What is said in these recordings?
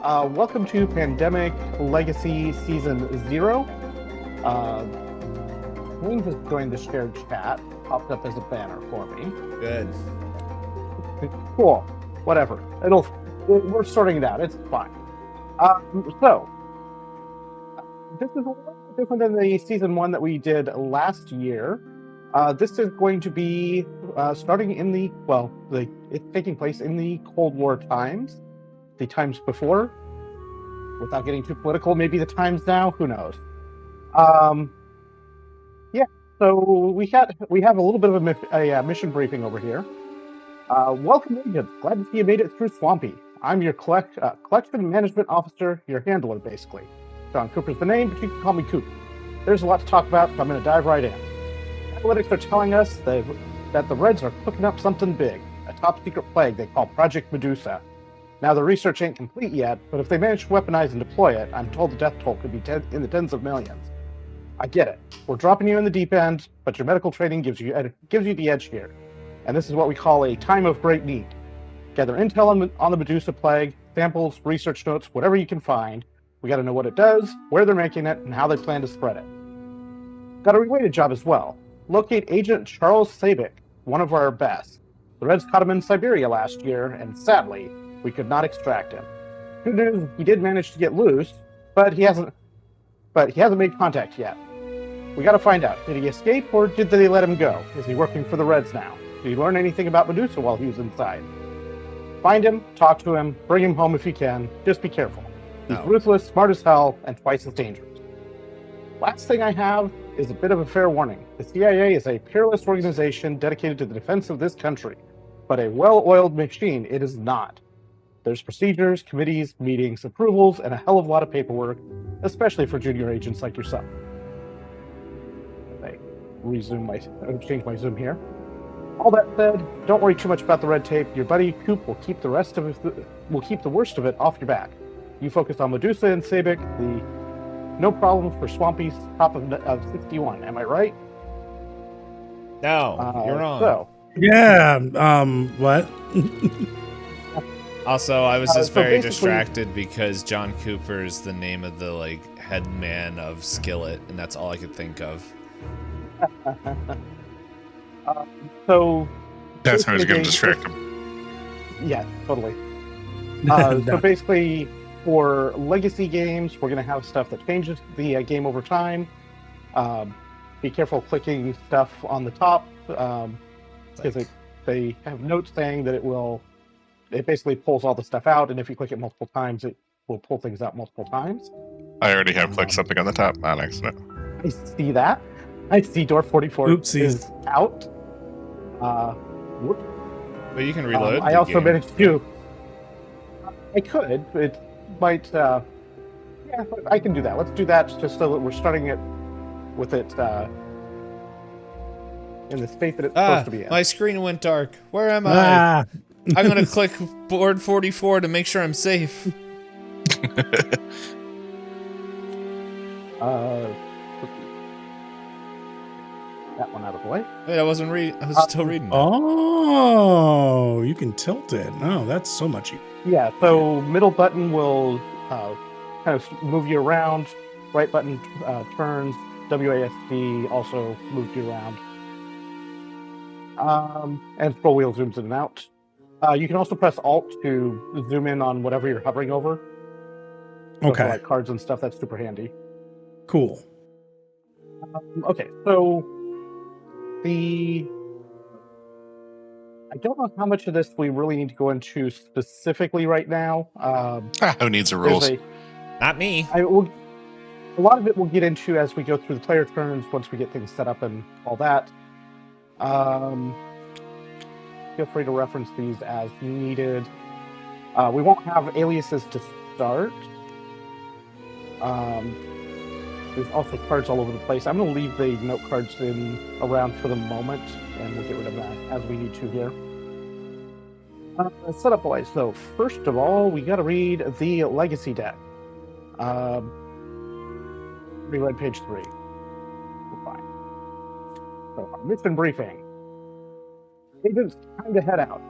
Welcome to Pandemic Legacy Season 0. Wayne has joined the shared chat. Popped up as a banner for me. Good. Cool. Whatever. We're sorting it out. It's fine. This is a little bit different than the Season 1 that we did last year. This is going to be starting in it's taking place in the Cold War times. The times before. Without getting too political, maybe the times now, who knows? So we have a little bit of a mission briefing over here. Welcome, agents. Glad to see you made it through Swampy. I'm your collection management officer, your handler, basically. John Cooper's the name, but you can call me Coop. There's a lot to talk about, so I'm going to dive right in. Analytics are telling us that the Reds are cooking up something big, a top-secret plague they call Project Medusa. Now, the research ain't complete yet, but if they manage to weaponize and deploy it, I'm told the death toll could be in the tens of millions. I get it. We're dropping you in the deep end, but your medical training gives you the edge here. And this is what we call a time of great need. Gather intel on the Medusa plague, samples, research notes, whatever you can find. We got to know what it does, where they're making it, and how they plan to spread it. Got a related job as well. Locate Agent Charles Sabic, one of our best. The Reds caught him in Siberia last year, and sadly, we could not extract him. Good news, he did manage to get loose, but he hasn't made contact yet. We gotta find out, did he escape or did they let him go? Is he working for the Reds now? Did he learn anything about Medusa while he was inside? Find him, talk to him, bring him home if you can. Just be careful. He's ruthless, smart as hell, and twice as dangerous. Last thing I have is a bit of a fair warning. The CIA is a peerless organization dedicated to the defense of this country, but a well-oiled machine it is not. There's procedures, committees, meetings, approvals, and a hell of a lot of paperwork, especially for junior agents like yourself. I change my zoom here. All that said, don't worry too much about the red tape. Your buddy Coop will keep the worst of it off your back. You focus on Medusa and Sabic, the no problem for Swampy's top of 61. Am I right? No, you're wrong. What? Also, I was just very distracted because John Cooper is the name of the head man of Skillet, and that's all I could think of. That's how he's going to distract him. Yeah, totally. So basically, for legacy games, we're going to have stuff that changes the game over time. Be careful clicking stuff on the top because they have notes saying that it basically pulls all the stuff out, and if you click it multiple times, it will pull things out multiple times. I already have clicked something on the top on accident. I see that. I see door 44 Oopsies. is out. But you can reload. I also managed to. I could. It might. Yeah, I can do that. Let's do that just so that we're starting it with it in the state that it's supposed to be in. My screen went dark. Where am I? I'm gonna click board 44 to make sure I'm safe. That one out of the way. Wait, I wasn't reading. I was still reading. Oh, you can tilt it. Oh, that's so much. Yeah. So middle button will kind of move you around. Right button turns. WASD also moves you around. And scroll wheel zooms in and out. You can also press Alt to zoom in on whatever you're hovering over. So Okay. for, like cards and stuff, that's super handy. Cool. Okay, so I don't know how much of this we really need to go into specifically right now. Who needs the rules? Not me. A lot of it we'll get into as we go through the player turns once we get things set up and all that. Feel free to reference these as needed. We won't have aliases to start. There's also cards all over the place. I'm going to leave the note cards around for the moment, and we'll get rid of that as we need to here. Setup-wise, though, first of all, we got to read the Legacy deck. Reread page 3. We're fine. So, our mission briefing. Agents, time to head out.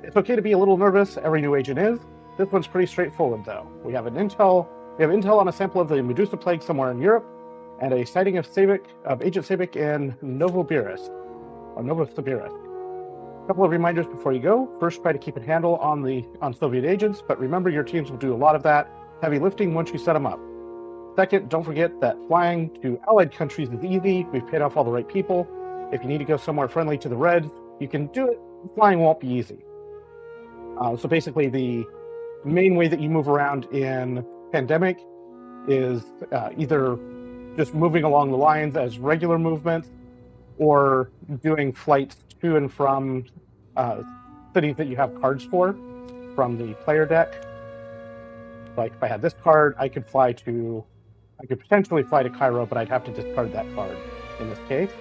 It's okay to be a little nervous. Every new agent is. This one's pretty straightforward, though. We have intel on a sample of the Medusa plague somewhere in Europe, and a sighting of Agent Sabic in Novosibirsk. A couple of reminders before you go. First, try to keep a handle on Soviet agents, but remember your teams will do a lot of that heavy lifting once you set them up. Second, don't forget that flying to allied countries is easy. We've paid off all the right people. If you need to go somewhere friendly to the Reds, you can do it. Flying won't be easy. So basically, the main way that you move around in Pandemic is either just moving along the lines as regular movements, or doing flights to and from cities that you have cards for from the player deck. Like if I had this card, I could potentially fly to Cairo, but I'd have to discard that card in this case.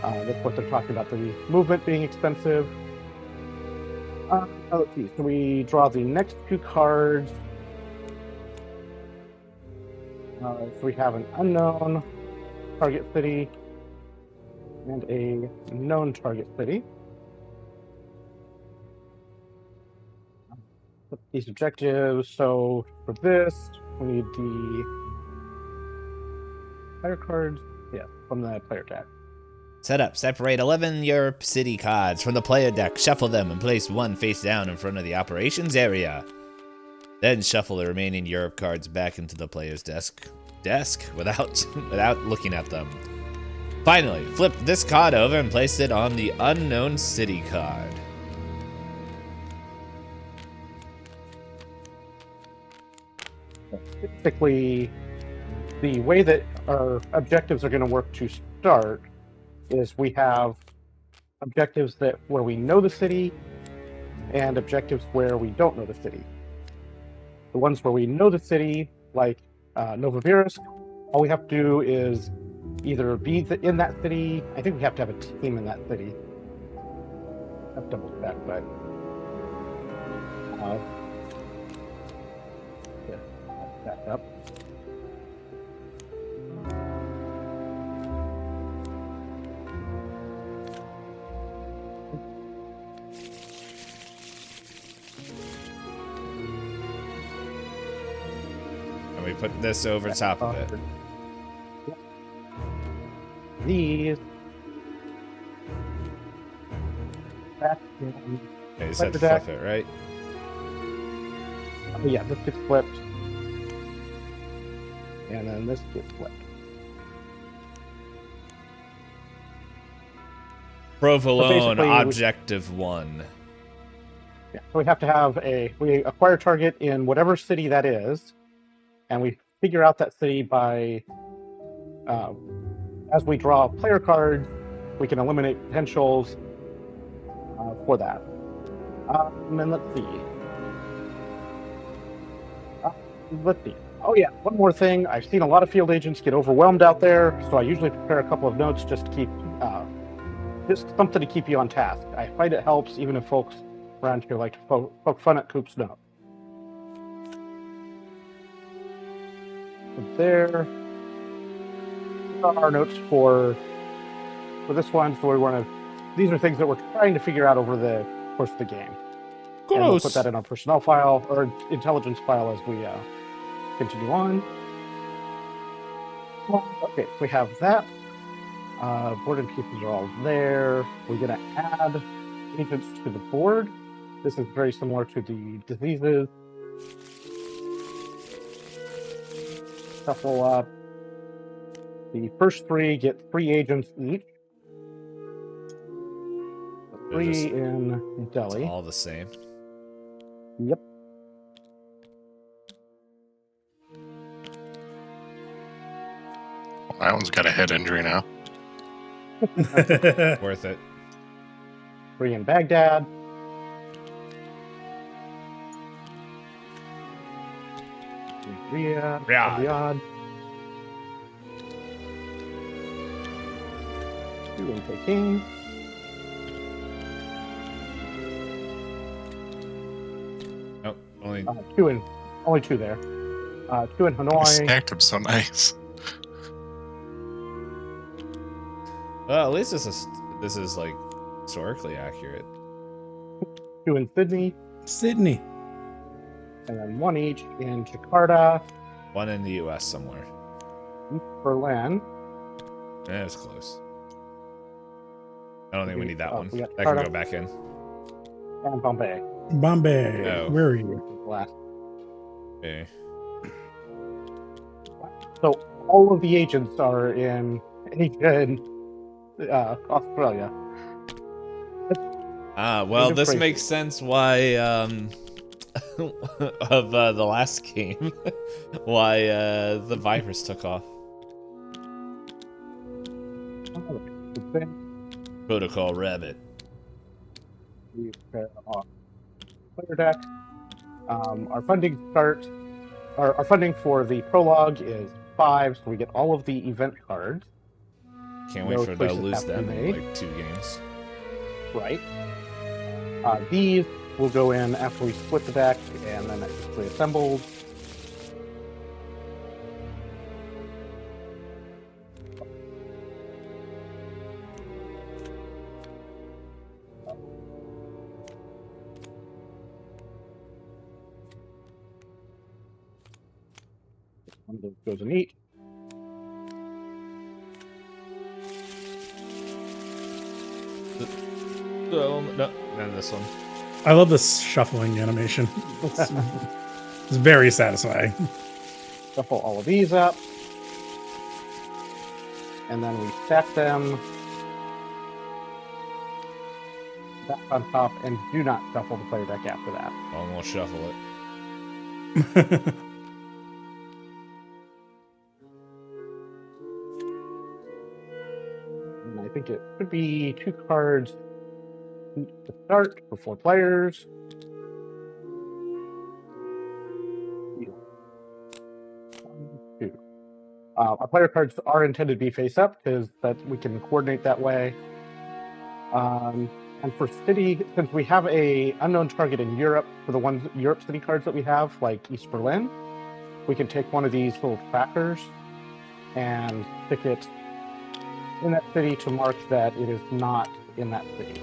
That's what they're talking about, the movement being expensive. Let's see, so we draw the next two cards. So we have an unknown target city and a known target city. These objectives, so for this, we need the player cards, from the player deck. Set up. Separate 11 Europe city cards from the player deck. Shuffle them and place one face down in front of the operations area. Then shuffle the remaining Europe cards back into the player's desk without looking at them. Finally, flip this card over and place it on the unknown city card. Basically, the way that our objectives are going to work to start is we have objectives where we know the city and objectives where we don't know the city. The ones where we know the city, like Novosibirsk, all we have to do is either be in that city. I think we have to have a team in that city. I have to double check, but back up. And we put this over top of it. These. Back in. Okay, you said flip it, right? Oh, yeah, this gets flipped. And then this gets flipped. Provolone, objective 1. Yeah, so we have to have we acquire target in whatever city that is, and we figure out that city by, as we draw player cards, we can eliminate potentials for that. And let's see. Oh yeah, one more thing. I've seen a lot of field agents get overwhelmed out there, so I usually prepare a couple of notes just to keep, just something to keep you on task. I find it helps, even if folks around here like to poke fun at Coop's notes. So there are our notes for this one. So these are things that we're trying to figure out over the course of the game. And we'll put that in our personnel file or intelligence file as we continue on. Okay, we have that. Board and pieces are all there. We're going to add agents to the board. This is very similar to the diseases. Shuffle up. The first 3 get 3 agents each. 3 in Delhi. It's all the same. Yep. That one's got a head injury now. Worth it. 3 in Baghdad. 3 Riyadh. 2 in Peking. Oh, only 2 there. 2 in Hanoi. Stacked them so nice. Well, at least this is like historically accurate. 2 in Sydney. Sydney. and then 1 each in Jakarta, One in the U.S. somewhere. East Berlin. That's close. I don't think we need that one. we got That can Jakarta. go back in. And Bombay. Bombay. Oh. Where are you? Last. Okay. So all of the agents are in Asia and Australia. Well, Agent this Tracy. makes sense why, of the last game, why the virus took off. Protocol Rabbit. Player deck. Our funding our funding for the prologue is 5, so we get all of the event cards. Can't wait No for to choices lose have to be them in made. like 2 games. Right. These will go in after we split the deck, and then it's reassembled. One of those goes in each. No, none of this one. I love this shuffling animation. It's very satisfying. Shuffle all of these up. And then we stack them back on top and do not shuffle the player deck after that. Almost shuffle it. And I think it could be 2 cards to start for 4 players. Two. Our player cards are intended to be face up because that we can coordinate that way. And for city, since we have a unknown target in Europe for the Europe city cards that we have, like East Berlin, we can take one of these little trackers and stick it in that city to mark that it is not in that city.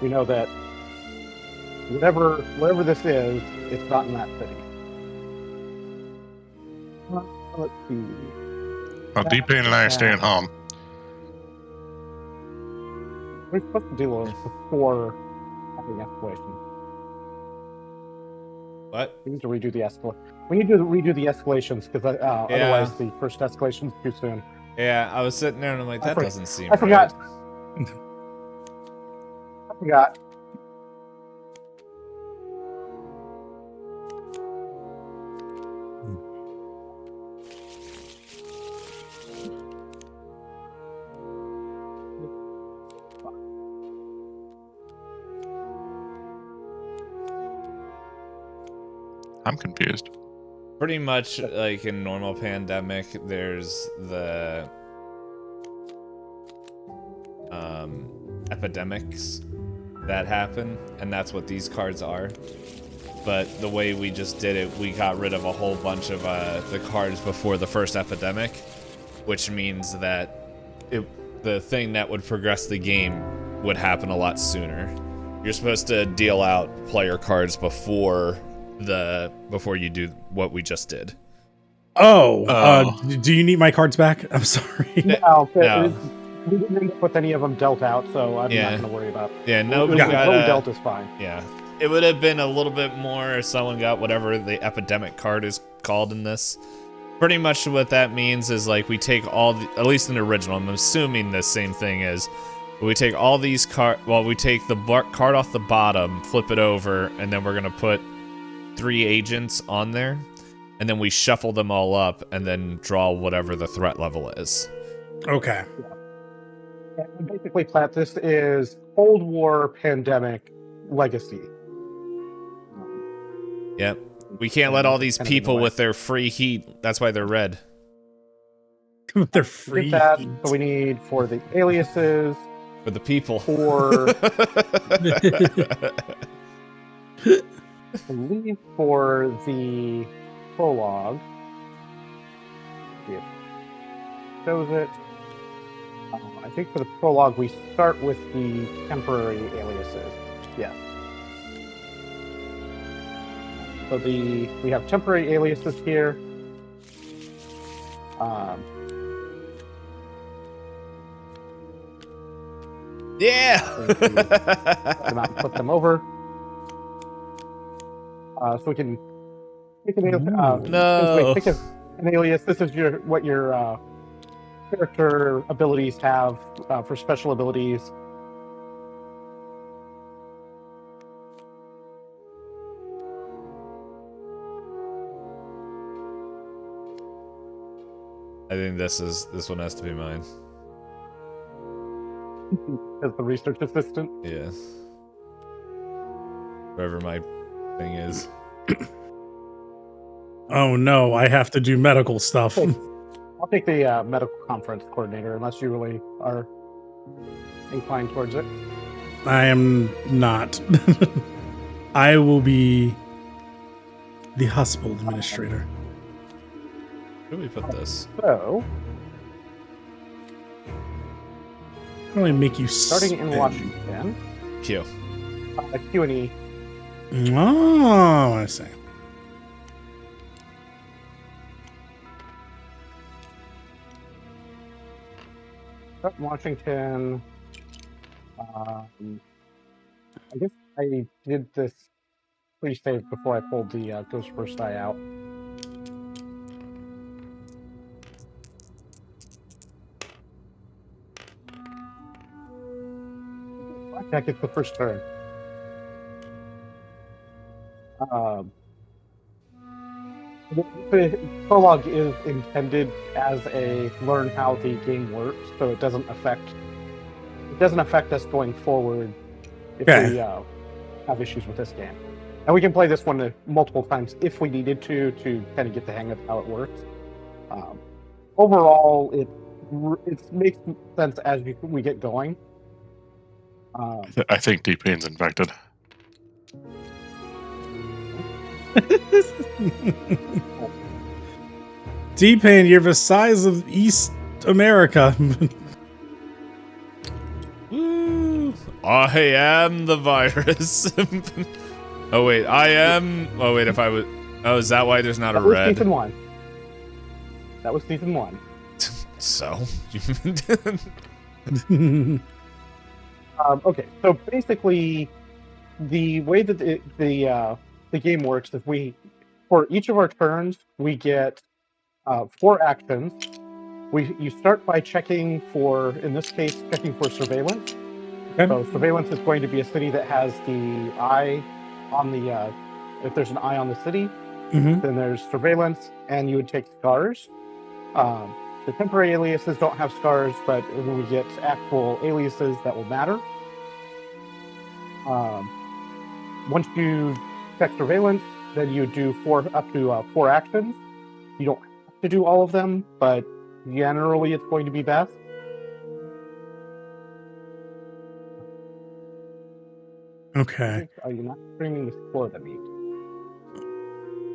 We know that whatever this is, it's not in that city. Let's see. Well, DP and I are staying home. We're supposed to do this before having escalation. What? We need to redo the escalations because otherwise the first escalation is too soon. Yeah, I was sitting there and I'm like, that doesn't seem I forgot. right. I forgot. I'm confused. Pretty much like in normal pandemic, there's the epidemics that happen, and that's what these cards are. But the way we just did it, we got rid of a whole bunch of the cards before the first epidemic, which means that the thing that would progress the game would happen a lot sooner. You're supposed to deal out player cards before you do what we just did. Do you need my cards back? I'm sorry. No. No. We didn't end up with any of them dealt out, so I'm Yeah. not going to worry about it. Yeah, nobody What we got dealt is fine. Yeah. It would have been a little bit more if someone got whatever the epidemic card is called in this. Pretty much what that means is like we take all the, at least in the original, I'm assuming the same thing is, we take all these we take the card off the bottom, flip it over, and then we're going to put 3 agents on there, and then we shuffle them all up and then draw whatever the threat level is. Okay. And basically, Platt, this is Cold War pandemic legacy. Yep. We can't let all these people with their free heat. That's why they're red. They're We free. did that, so we need for the aliases, For the people. for I believe for the prologue. It shows it. I think for the prologue we start with the temporary aliases. Yeah. So we have temporary aliases here. Yeah. Come out and flip them over. So we can pick an alias. Since we No. pick an alias, this is what your character abilities have for special abilities. I think this one has to be mine. As the research assistant. Yeah. Wherever my thing is. Oh no, I have to do medical stuff. I'll take the medical conference coordinator, unless you really are inclined towards it. I am not. I will be the hospital administrator. Where do we put this? So, How do I make you starting in spin? Washington, Q. Q&E. Oh, I see. Start in Washington. I guess I did this pre-save before I pulled the Ghost First Die out. Blackjack gets the first turn. The prologue is intended as a learn how the game works, so it doesn't affect us going forward if we have issues with this game. And we can play this one multiple times if we needed to kind of get the hang of how it works. Overall, it makes sense as we get going. I think DPN's infected. D-Pain, you're the size of East America. Woo! I am the virus. Oh wait, I am. Oh wait, if I was. Oh, is that why there's not a red? Season 1. That was season 1. So. Okay, so basically, the way that the game works is for each of our turns, we get 4 actions. You start by checking for, in this case, checking for surveillance. Okay. So surveillance is going to be a city that has the eye on the, if there's an eye on the city, Mhm. then there's surveillance, and you would take scars. The temporary aliases don't have scars, but when we get actual aliases, that will matter. Once you check surveillance, then you do up to 4 actions. You don't have to do all of them, but generally it's going to be best. Okay. Are you not streaming this for the meet?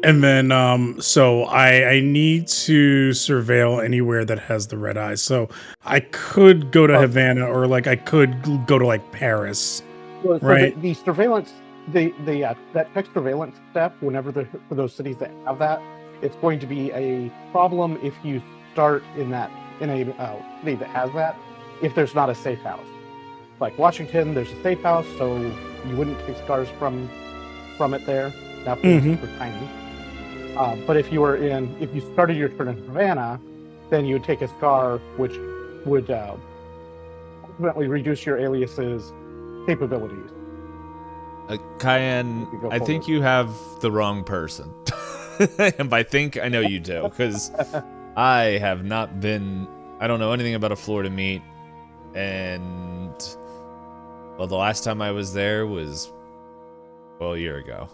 And then, so I need to surveil anywhere that has the red eyes. So I could go to Havana, or like I could go to like Paris. Well, so right. The surveillance, that check surveillance step, whenever for those cities that have that, it's going to be a problem if you start in a city that has that, if there's not a safe house. Like Washington, there's a safe house, so you wouldn't take scars from it there. That was super tiny. But if you started your turn in Havana, then you would take a scar, which would ultimately reduce your alias's capabilities. Cayenne, I think you have the wrong person. And by think, I know you do, because I have not been. I don't know anything about a Florida meet, and well, the last time I was there was a year ago.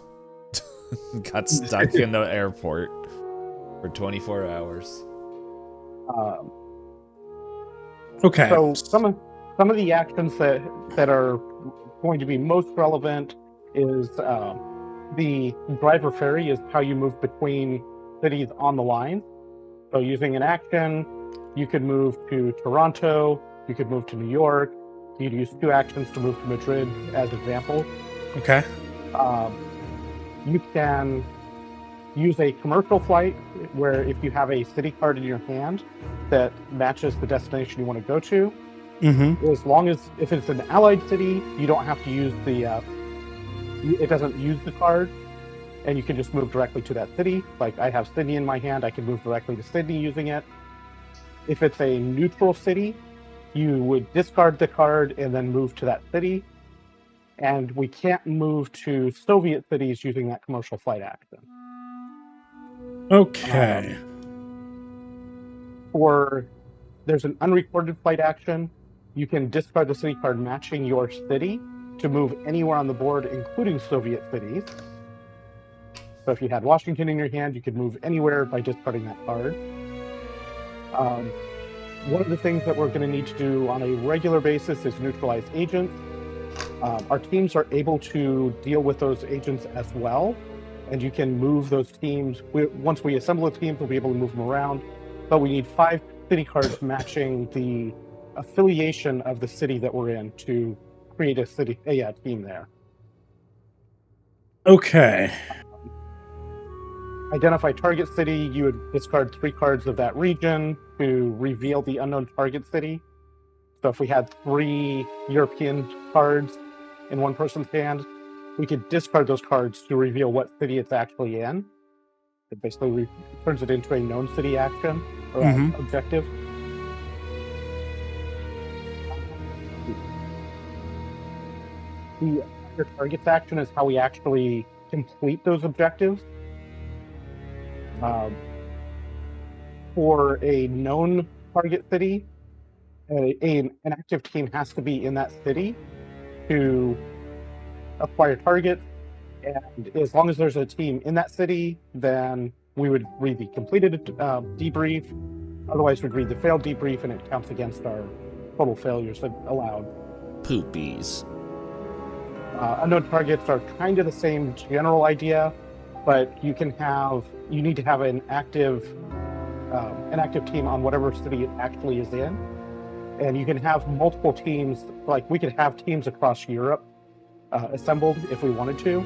Got stuck in the airport for 24 hours. Okay. So some of the actions that are going to be most relevant is the driver ferry is how you move between cities on the line. So using an action, you could move to Toronto, you could move to New York, you'd use 2 actions to move to Madrid as examples. Okay. You can use a commercial flight where if you have a city card in your hand that matches the destination you want to go to, as long as if it's an allied city, you don't have to use it doesn't use the card, and you can just move directly to that city. Like I have Sydney in my hand, I can move directly to Sydney using it. If it's a neutral city, you would discard the card and then move to that city. And we can't move to Soviet cities using that commercial flight action. Okay. There's an unrecorded flight action. You can discard the city card matching your city to move anywhere on the board, including Soviet cities. So if you had Washington in your hand, you could move anywhere by discarding that card. One of the things that we're going to need to do on a regular basis is neutralize agents. Our teams are able to deal with those agents as well, and you can move those teams. Once we assemble the teams, we'll be able to move them around, but we need 5 city cards matching the affiliation of the city that we're in to create a team there. Okay. Identify target city, you would discard 3 cards of that region to reveal the unknown target city. So if we had 3 European cards in one person's hand, we could discard those cards to reveal what city it's actually in. It basically turns it into a known city action or objective. The other targets action is how we actually complete those objectives. For a known target city, an active team has to be in that city to acquire targets, and as long as there's a team in that city, then we would read the completed debrief. Otherwise, we'd read the failed debrief, and it counts against our total failures allowed. Poopies. Unknown targets are kind of the same general idea, but you need to have an active team on whatever city it actually is in. And you can have multiple teams, like we could have teams across Europe assembled if we wanted to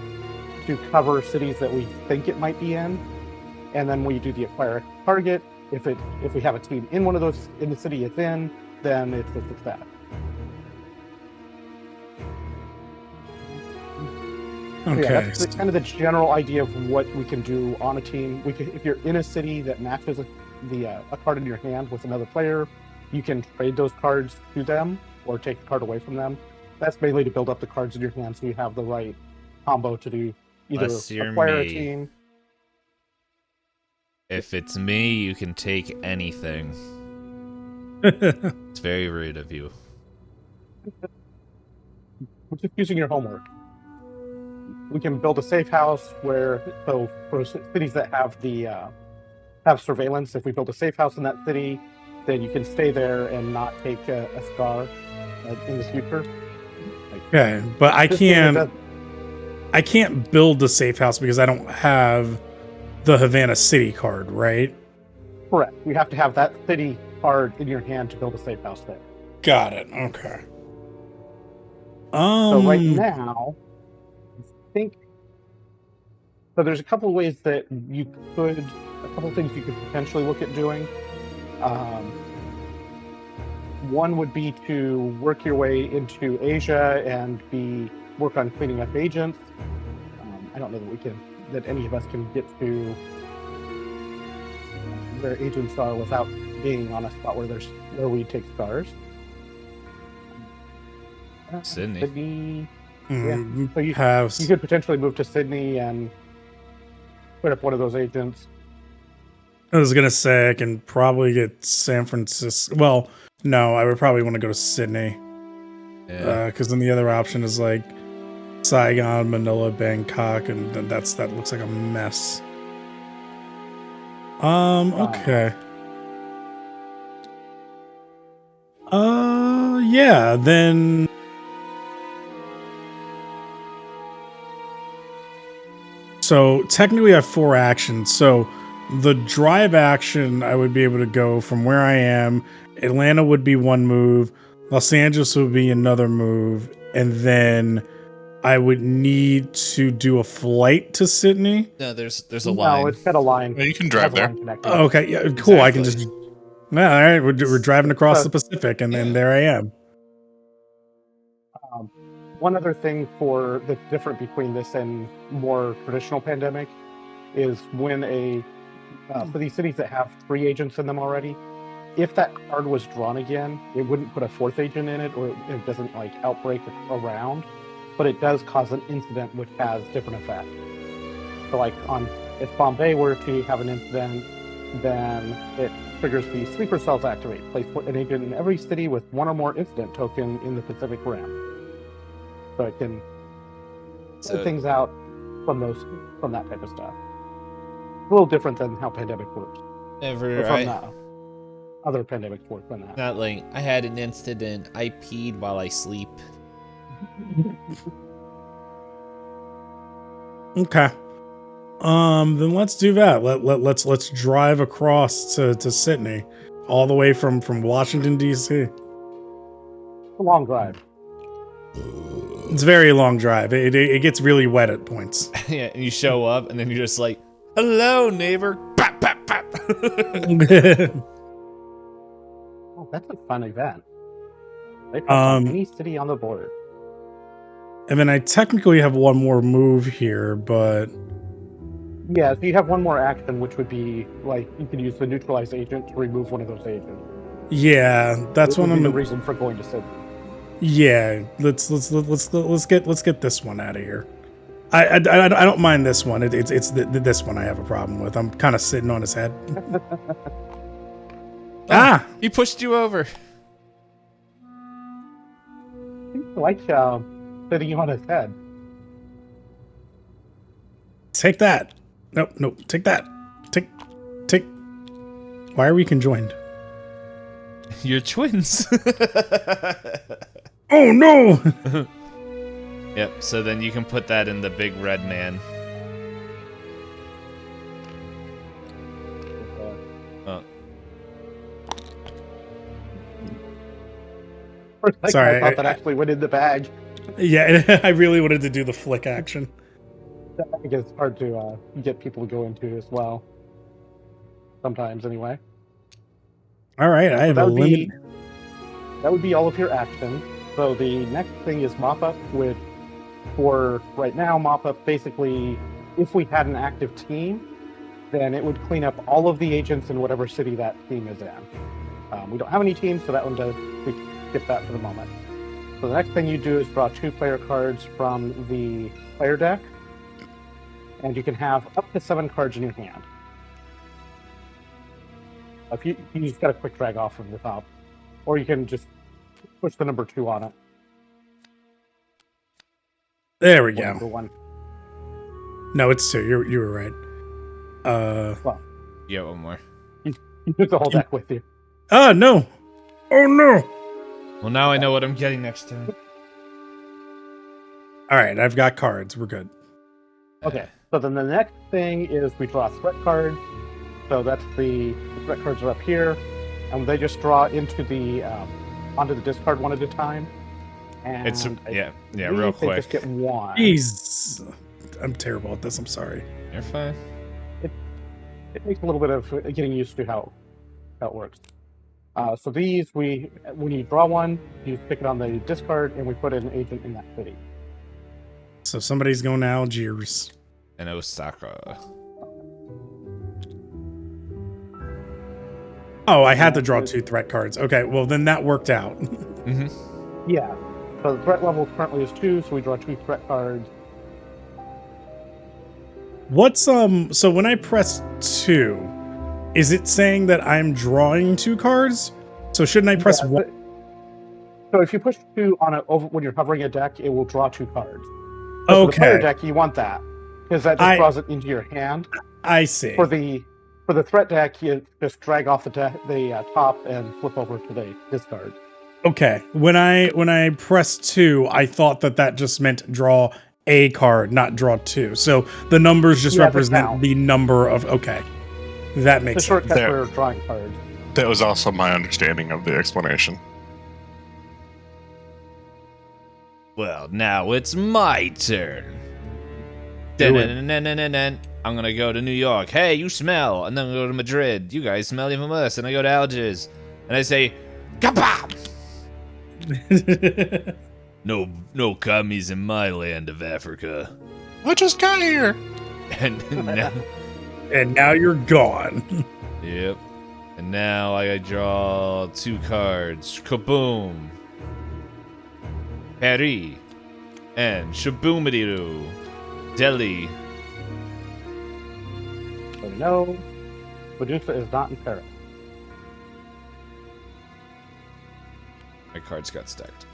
cover cities that we think it might be in. And then we do the acquire target. If we have a team in one of those in the city it's in, then it's a success. Okay. So yeah, that's kind of the general idea of what we can do on a team. If you're in a city that matches a card in your hand with another player, you can trade those cards to them or take the card away from them. That's mainly to build up the cards in your hand so you have the right combo to do either acquire a team. If it's me, you can take anything. It's very rude of you. We're just using your homework. We can build a safe house for cities that have surveillance. If we build a safe house in that city, then you can stay there and not take a scar in the future. Okay, but I can't build the safe house because I don't have the Havana City card, right? Correct. You have to have that city card in your hand to build a safe house there. Got it. Okay. So right now, there's a couple of ways that a couple of things you could potentially look at doing. One would be to work your way into Asia and work on cleaning up agents. I don't know that any of us can get to where agents are without being on a spot where we take stars. Sydney. Yeah. So you could potentially move to Sydney and put up one of those agents. I was gonna say I can probably get San Francisco. Well, no, I would probably want to go to Sydney. Yeah. Because then the other option is like Saigon, Manila, Bangkok, and that looks like a mess. Okay. Yeah, then. So technically I have 4 actions. So the drive action, I would be able to go from where I am. Atlanta would be 1 move. Los Angeles would be another move. And then I would need to do a flight to Sydney. No, there's a No, line. it's got a line. Well, you can It drive has a there. line connecting. Okay, yeah, cool. I can Exactly. just. Yeah, all right, we're driving across So- the Pacific, and then Yeah. there I am. One other thing that's different between this and more traditional pandemic is when for these cities that have 3 agents in them already, if that card was drawn again, it wouldn't put a 4th agent in it, or it doesn't like outbreak around, but it does cause an incident which has different effects. So like if Bombay were to have an incident, then it triggers the sleeper cells activate. Place an agent in every city with 1 or more incident token in the Pacific Rim. So it can So- send things out from that type of stuff. A little different than how pandemic works. Or from other pandemics work than that. Not like I had an incident. I peed while I sleep. Okay. Then let's do that. Let's drive across to Sydney, all the way from Washington D.C. It's a long drive. It's a very long drive. It gets really wet at points. Yeah, and you show up, and then you're just like, "Hello, neighbor." Pap, pap, pap. Oh, that's a fun event. They found any city on the board. And then I technically have one more move here, but Yeah, so you have one more action, which would be like you could use the neutralize agent to remove one of those agents. yeah, that's It what would be the I'm. reason for going to Sydney. Yeah, let's get this one out of here. I don't mind this one. It's this one I have a problem with. I'm kind of sitting on his head. He pushed you over. I like sitting on his head. Take that. Nope. Take that. Take. Why are we conjoined? You're twins. Oh no! Yep. So then you can put that in the big red man. Oh. For a second, Sorry, I thought that actually went in the bag. Yeah, I really wanted to do the flick action. I think it's hard to get people to go into as well. Sometimes, anyway. All right, I have that a would limit. that would be all of your actions. So the next thing is mop up, which for right now, mop up basically, if we had an active team, then it would clean up all of the agents in whatever city that team is in. We don't have any teams, so that one we can skip that for the moment. So the next thing you do is draw 2 player cards from the player deck, and you can have up to 7 cards in your hand. If you just got a quick drag off of the top, or you can just push the number 2 on it. There we Or go. number 1. No, it's 2. You were right. Yeah, one more. You took the whole deck with you. Oh no! Oh no! Well, now I know what I'm getting next time. All right, I've got cards. We're good. Okay, so then the next thing is we draw threat cards. So that's the threat cards are up here, and they just draw into the onto the discard one at a time. And It's I real believe they quick. just get 1. Jeez, I'm terrible at this. I'm sorry. You're fine. It takes a little bit of getting used to how it works. So these when you draw one, you stick it on the discard, and we put an agent in that city. So somebody's going to Algiers. And Osaka. Oh, I had to draw 2 threat cards. Okay, well then that worked out. Mm-hmm. Yeah. So the threat level currently is 2, so we draw 2 threat cards. What's so when I press 2, is it saying that I'm drawing 2 cards? So shouldn't I press Yeah, 1? So if you push 2 on when you're hovering a deck, it will draw 2 cards. So for the player Okay, deck, you want that because that just draws it into your hand. I see. For the threat deck, you just drag off the top and flip over to the discard. Okay, when I press 2, I thought that just meant draw a card, not draw 2. So the numbers just Yeah, the represent count. the number of. Okay, that The makes sense. shortcut There. for drawing cards. That was also my understanding of the explanation. Well, now it's my turn. Do it. Dun-dun-dun-dun-dun-dun. I'm gonna go to New York. Hey, you smell. And then I'm gonna go to Madrid. You guys smell even worse. And I go to Algiers. And I say, Kapam! No commies in my land of Africa. I just got here. And now, And now you're gone. yep. And now I draw 2 cards. Kaboom. Paris. And Shaboomadiru. Delhi. So no, Medusa is not in Paris. My cards got stacked.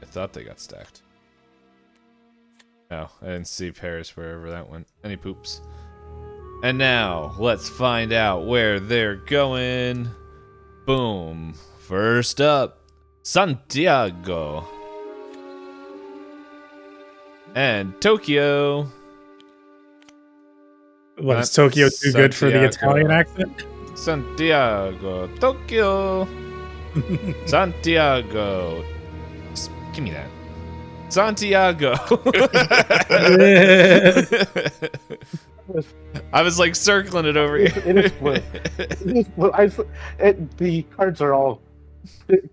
I thought they got stacked. No, I didn't see Paris wherever that went. Any poops. And now, let's find out where they're going. Boom. First up, Santiago. And Tokyo. What, is That's Tokyo too good for the Santiago. Italian accent? Santiago. Tokyo. Santiago. Give me that. Santiago. I was like circling it over here. It is blue. It is blue. The cards are all.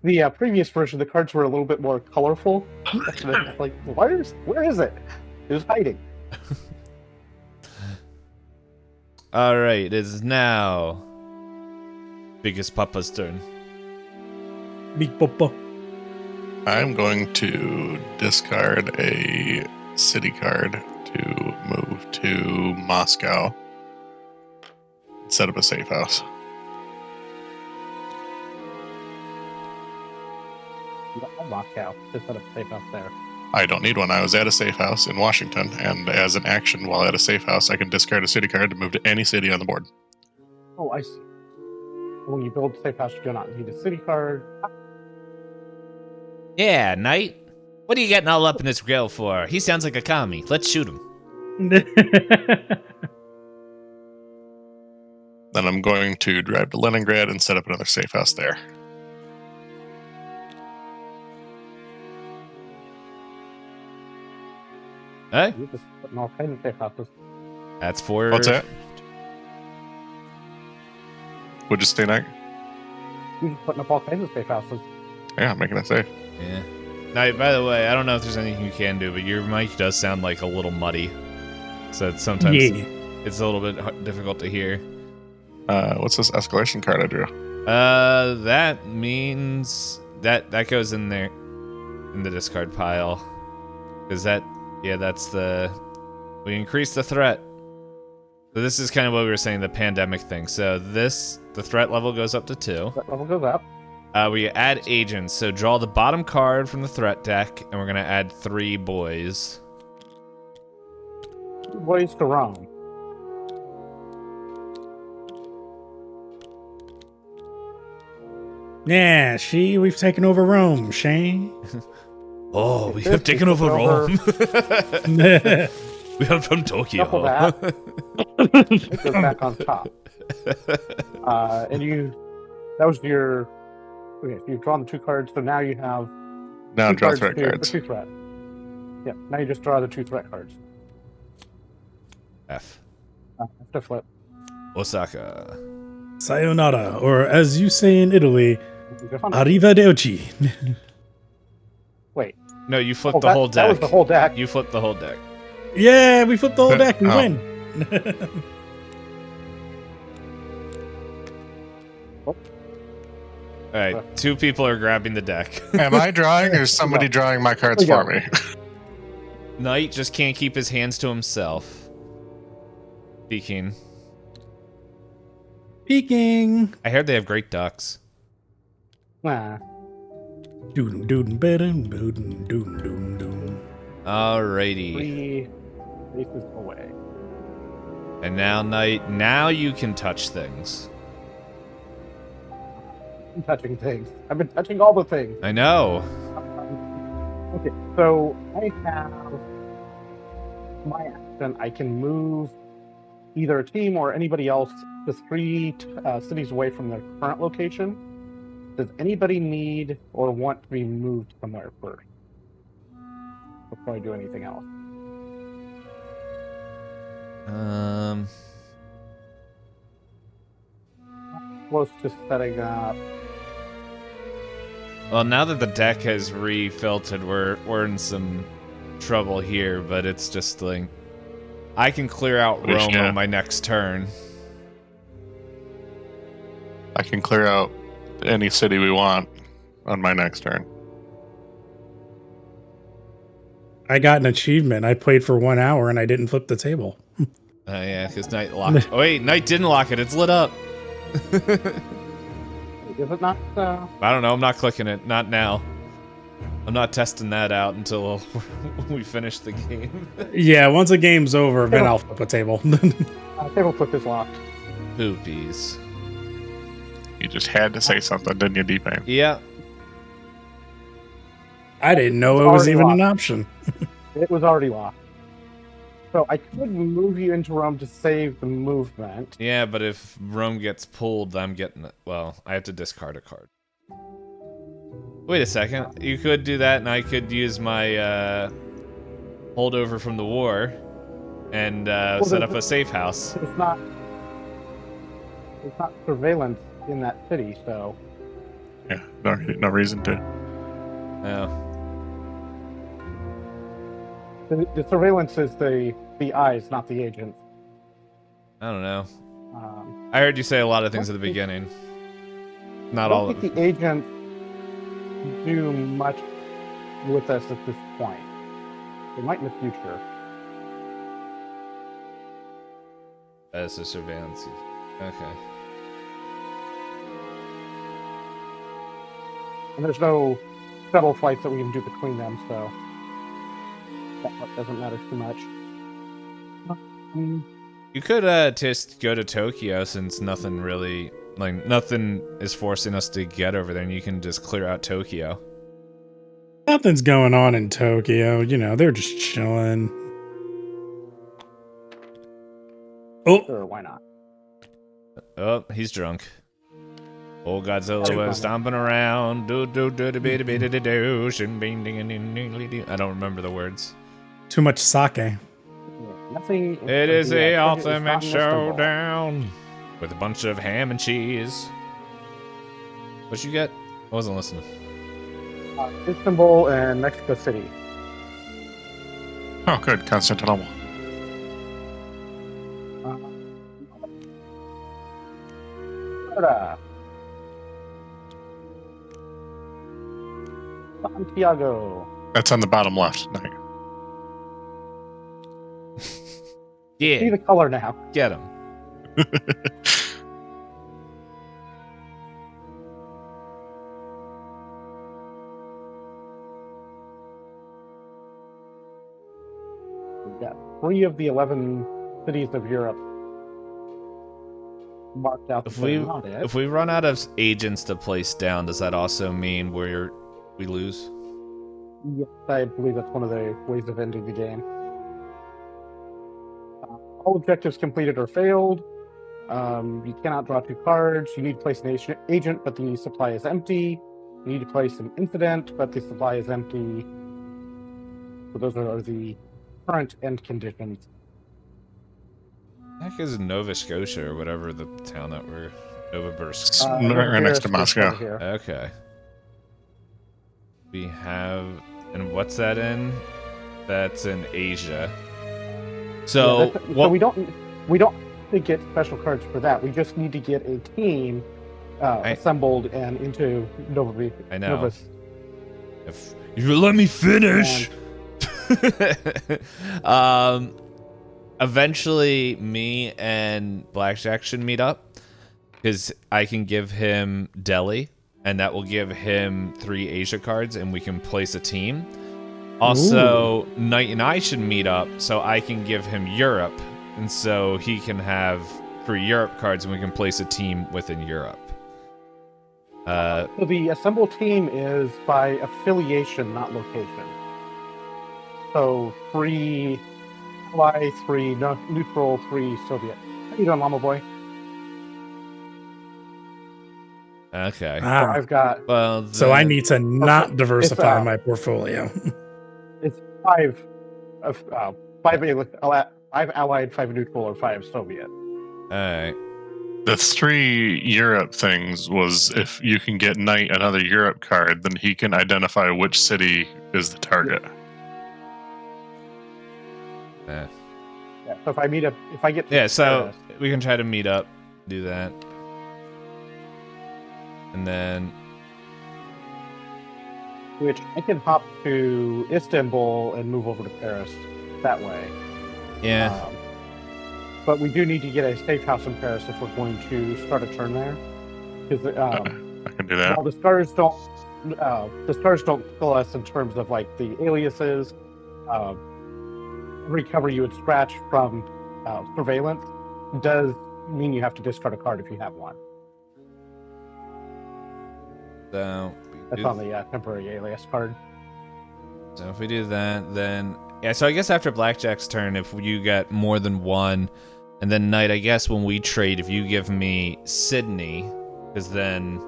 The previous version, the cards were a little bit more colorful. It's like, where is it? It was hiding. All right, it is now Biggest Papa's turn. Big Papa. I'm going to discard a city card to move to Moscow and set up a safe house. You don't have Moscow to set up a safe house there. I don't need one. I was at a safe house in Washington, and as an action while at a safe house, I can discard a city card to move to any city on the board. Oh, I see. When you build a safe house, you do not need a city card. Yeah, Knight. What are you getting all up in this grill for? He sounds like a commie. Let's shoot him. Then I'm going to drive to Leningrad and set up another safe house there. Hey, You're just putting all kinds of safe houses. that's 4. What's that? Would you stay night? You're just putting up all kinds of safe houses. Yeah, I'm making it safe. Yeah. Knight, by the way, I don't know if there's anything you can do, but your mic does sound like a little muddy. So it's sometimes it's a little bit difficult to hear. What's this escalation card I drew? That means that goes in there in the discard pile. Because that's we increase the threat. So this is kind of what we were saying, the pandemic thing. So the threat level goes up to 2. That level goes up. We add agents. So draw the bottom card from the threat deck, and we're gonna add 3 boys. Boys to Rome. Yeah, we've taken over Rome, Shane. Oh, we have taken over Rome. We are from Tokyo. Shuffle that. It goes back on top. That was your. Okay, you've drawn the 2 cards, so now you have. Now 2 draw threat for cards. 2 threat. Yeah, now you just draw the 2 threat cards. F. Have to flip. Osaka. Sayonara, or as you say in Italy, Go on. arrivederci. Wait. No, you flipped the that, whole deck. That was the whole deck. You flipped the whole deck. Yeah, we flipped the whole deck. We Oh. win. All right, 2 people are grabbing the deck. Am I drawing or is somebody drawing my cards There you for me? Knight just can't keep his hands to himself. Speaking. Peeking. I heard they have great ducks. Nah. Doodum doodum bedum doodum doodum doodum doodum. Alrighty. 3 faces away. And now, Knight, now you can touch things. I'm touching things. I've been touching all the things. I know. Okay, so I have my action. I can move either a team or anybody else to 3 cities away from their current location. Does anybody need or want to be moved somewhere first before I do anything else? Close to setting up. Well, now that the deck has refiltered, we're in some trouble here, but it's just like I can clear out Rome Yeah. on my next turn. I can clear out any city we want on my next turn. I got an achievement. I played for 1 hour and I didn't flip the table. Oh yeah, because Knight locked. Oh wait, Knight didn't lock it. It's lit up. Is it not? I don't know. I'm not clicking it. Not now. I'm not testing that out until we finish the game. Yeah, once the game's over, then I'll flip a table. Table flip is locked. Poopies. You just had to say something, didn't you, D-Pain? Yeah. I didn't know it was even an option. It was already locked. So I could move you into Rome to save the movement. Yeah, but if Rome gets pulled, I'm getting it. Well, I have to discard a card. Wait a second. You could do that, and I could use my holdover from the war and set up a safe house. It's not surveillance in that city, so Yeah, no reason to. Yeah. the surveillance is the eyes, not the agents. I don't know. I heard you say a lot of things at the beginning. Not all I of don't think the agents do much with us at this point. They might in the future. as a surveillance. Okay. And there's no shuttle flights that we can do between them, so that part doesn't matter too much. You could just go to Tokyo since nothing really, nothing is forcing us to get over there, and you can just clear out Tokyo. Nothing's going on in Tokyo. You know, they're just chilling. Oh, Sure, why not? Oh, he's drunk. Old Godzilla Very was funny. stomping around. Do do do do do do do do. Shing bing ding ding ding ding ding. I don't remember the words. too much sake. Yeah, nothing. It is the, a target is ultimate not in Istanbul. showdown with a bunch of ham and cheese. What you get? I wasn't listening. Istanbul and Mexico City. Oh, good. Constantinople. Florida. Santiago. That's on the bottom left. No. See Yeah, the color now. get him. We've got 3 of the 11 cities of Europe marked out. If that we are not it. if we run out of agents to place down, does that also mean we lose? Yes, I believe that's one of the ways of ending the game. All objectives completed or failed. You cannot draw 2 cards. You need to place an agent, but the supply is empty. You need to place an incident, but the supply is empty. So those are the current end conditions. Heck is Nova Scotia or whatever the town that we're Novosibirsk. It's right next to Novosibirsk is Moscow. over here. Okay. We have, and what's that in? That's in Asia. So, Yeah, so what? we don't have to get special cards for that. We just need to get a team assembled and into Nova. I know. Novus. If you let me finish. Eventually, me and Blackjack should meet up because I can give him Delhi, and that will give him 3 Asia cards, and we can place a team. Also, Knight and I should meet up so I can give him Europe, and so he can have 3 Europe cards, and we can place a team within Europe. So the assembled team is by affiliation, not location. So 3 Ally, 3 neutral, 3 Soviet. How you doing, Mama Boy? Okay. So Ah, I've got Well, so I then- need to not diversify it's, my portfolio. it's 5 of 5 allied, 5 neutral, or 5 Soviet. All right. The 3 Europe things was if you can get Knight another Europe card, then he can identify which city is the target. Yeah. Yeah. So if I get to Yeah, so Paris, we can try to meet up, do that. And then, which I can hop to Istanbul and move over to Paris that way. yeah. But we do need to get a safe house in Paris if we're going to start a turn there, because I can do that. while the stars don't kill us in terms of like the aliases, every cover you would scratch from surveillance does mean you have to discard a card if you have one. So, That's on the temporary alias card. So if we do that, then yeah. So I guess after Blackjack's turn, if you get more than one, and then Knight, I guess when we trade, if you give me Sydney, because then,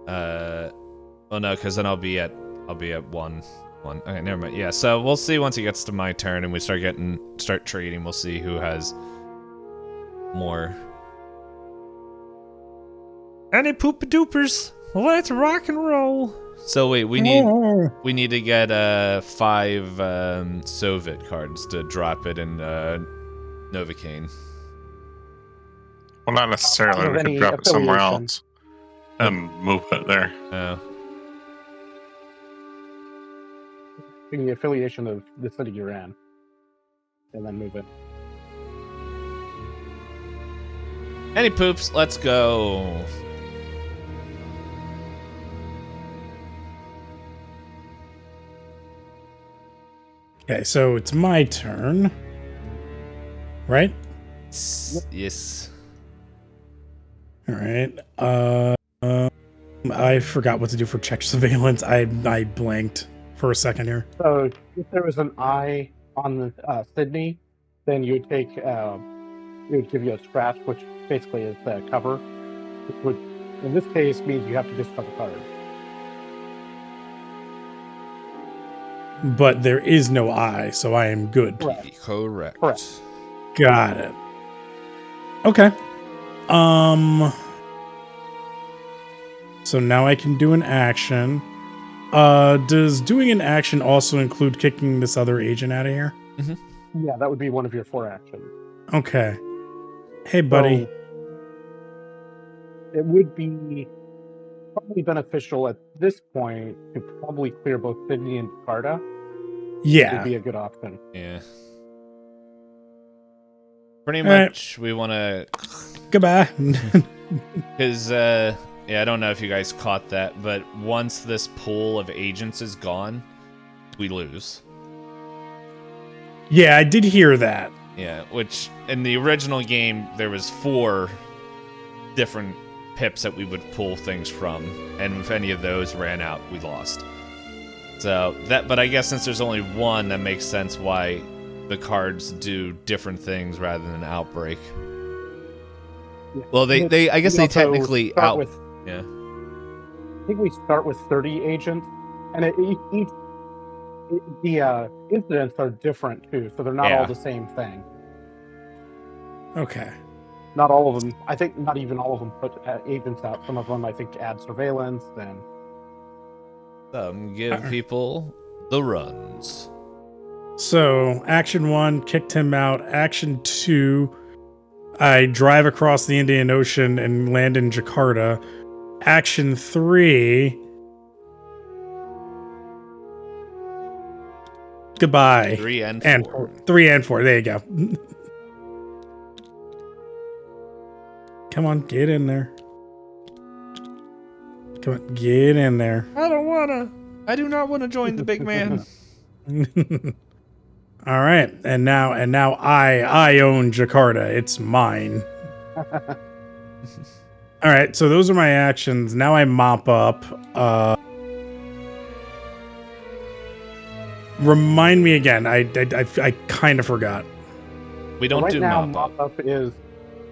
oh no, because then I'll be at one. Okay, never mind. Yeah. So we'll see once it gets to my turn and we start trading. We'll see who has more. Any poop doopers? Let's rock and roll. So wait, we need to get 5 Soviet cards to drop it in Novocaine. Well, not necessarily. Of We could any drop it somewhere affiliation. else and move it there. Oh, Being the affiliation of the city you're in, and then move it. any poops? Let's go. Okay, so it's my turn. Right? Yes. All right. I forgot what to do for check surveillance. I blanked for a second here. So if there was an eye on the Sydney, then you would take it would give you a scratch, which basically is the cover, which would in this case means you have to discard the card. But there is no I, so I am good. Correct. Correct. Got it. Okay. So now I can do an action. Does doing an action also include kicking this other agent out of here? Yeah, that would be one of your 4 actions. Okay. Hey, buddy. So, it would be probably beneficial at this point to probably clear both Sydney and Jakarta. Yeah. Would be a good option. Yeah. Pretty All right. much, we want to, Goodbye. because yeah, I don't know if you guys caught that, but once this pool of agents is gone, we lose. Yeah, I did hear that. Yeah, which in the original game there was 4 different pips that we would pull things from, and if any of those ran out, we lost. So but I guess since there's only one, that makes sense why the cards do different things rather than outbreak. Yeah. Well, they I guess We they also technically start with, yeah. I think we start with 30 agents, and the incidents are different too, so they're not Yeah. all the same thing. Okay. Not all of them. I think not even all of them put agents out. Some of them, I think, add surveillance. Then Some give people the runs. So, action 1, kicked him out. Action 2, I drive across the Indian Ocean and land in Jakarta. Action 3, goodbye. 3 and 4. 3 and 4. There you go. Come on, get in there. Come on, get in there. I do not wanna join the big man. All right, and now I own Jakarta. It's mine. All right, so those are my actions. Now I mop up. Remind me again. I kind of forgot. We don't right do now, mop up. mop up is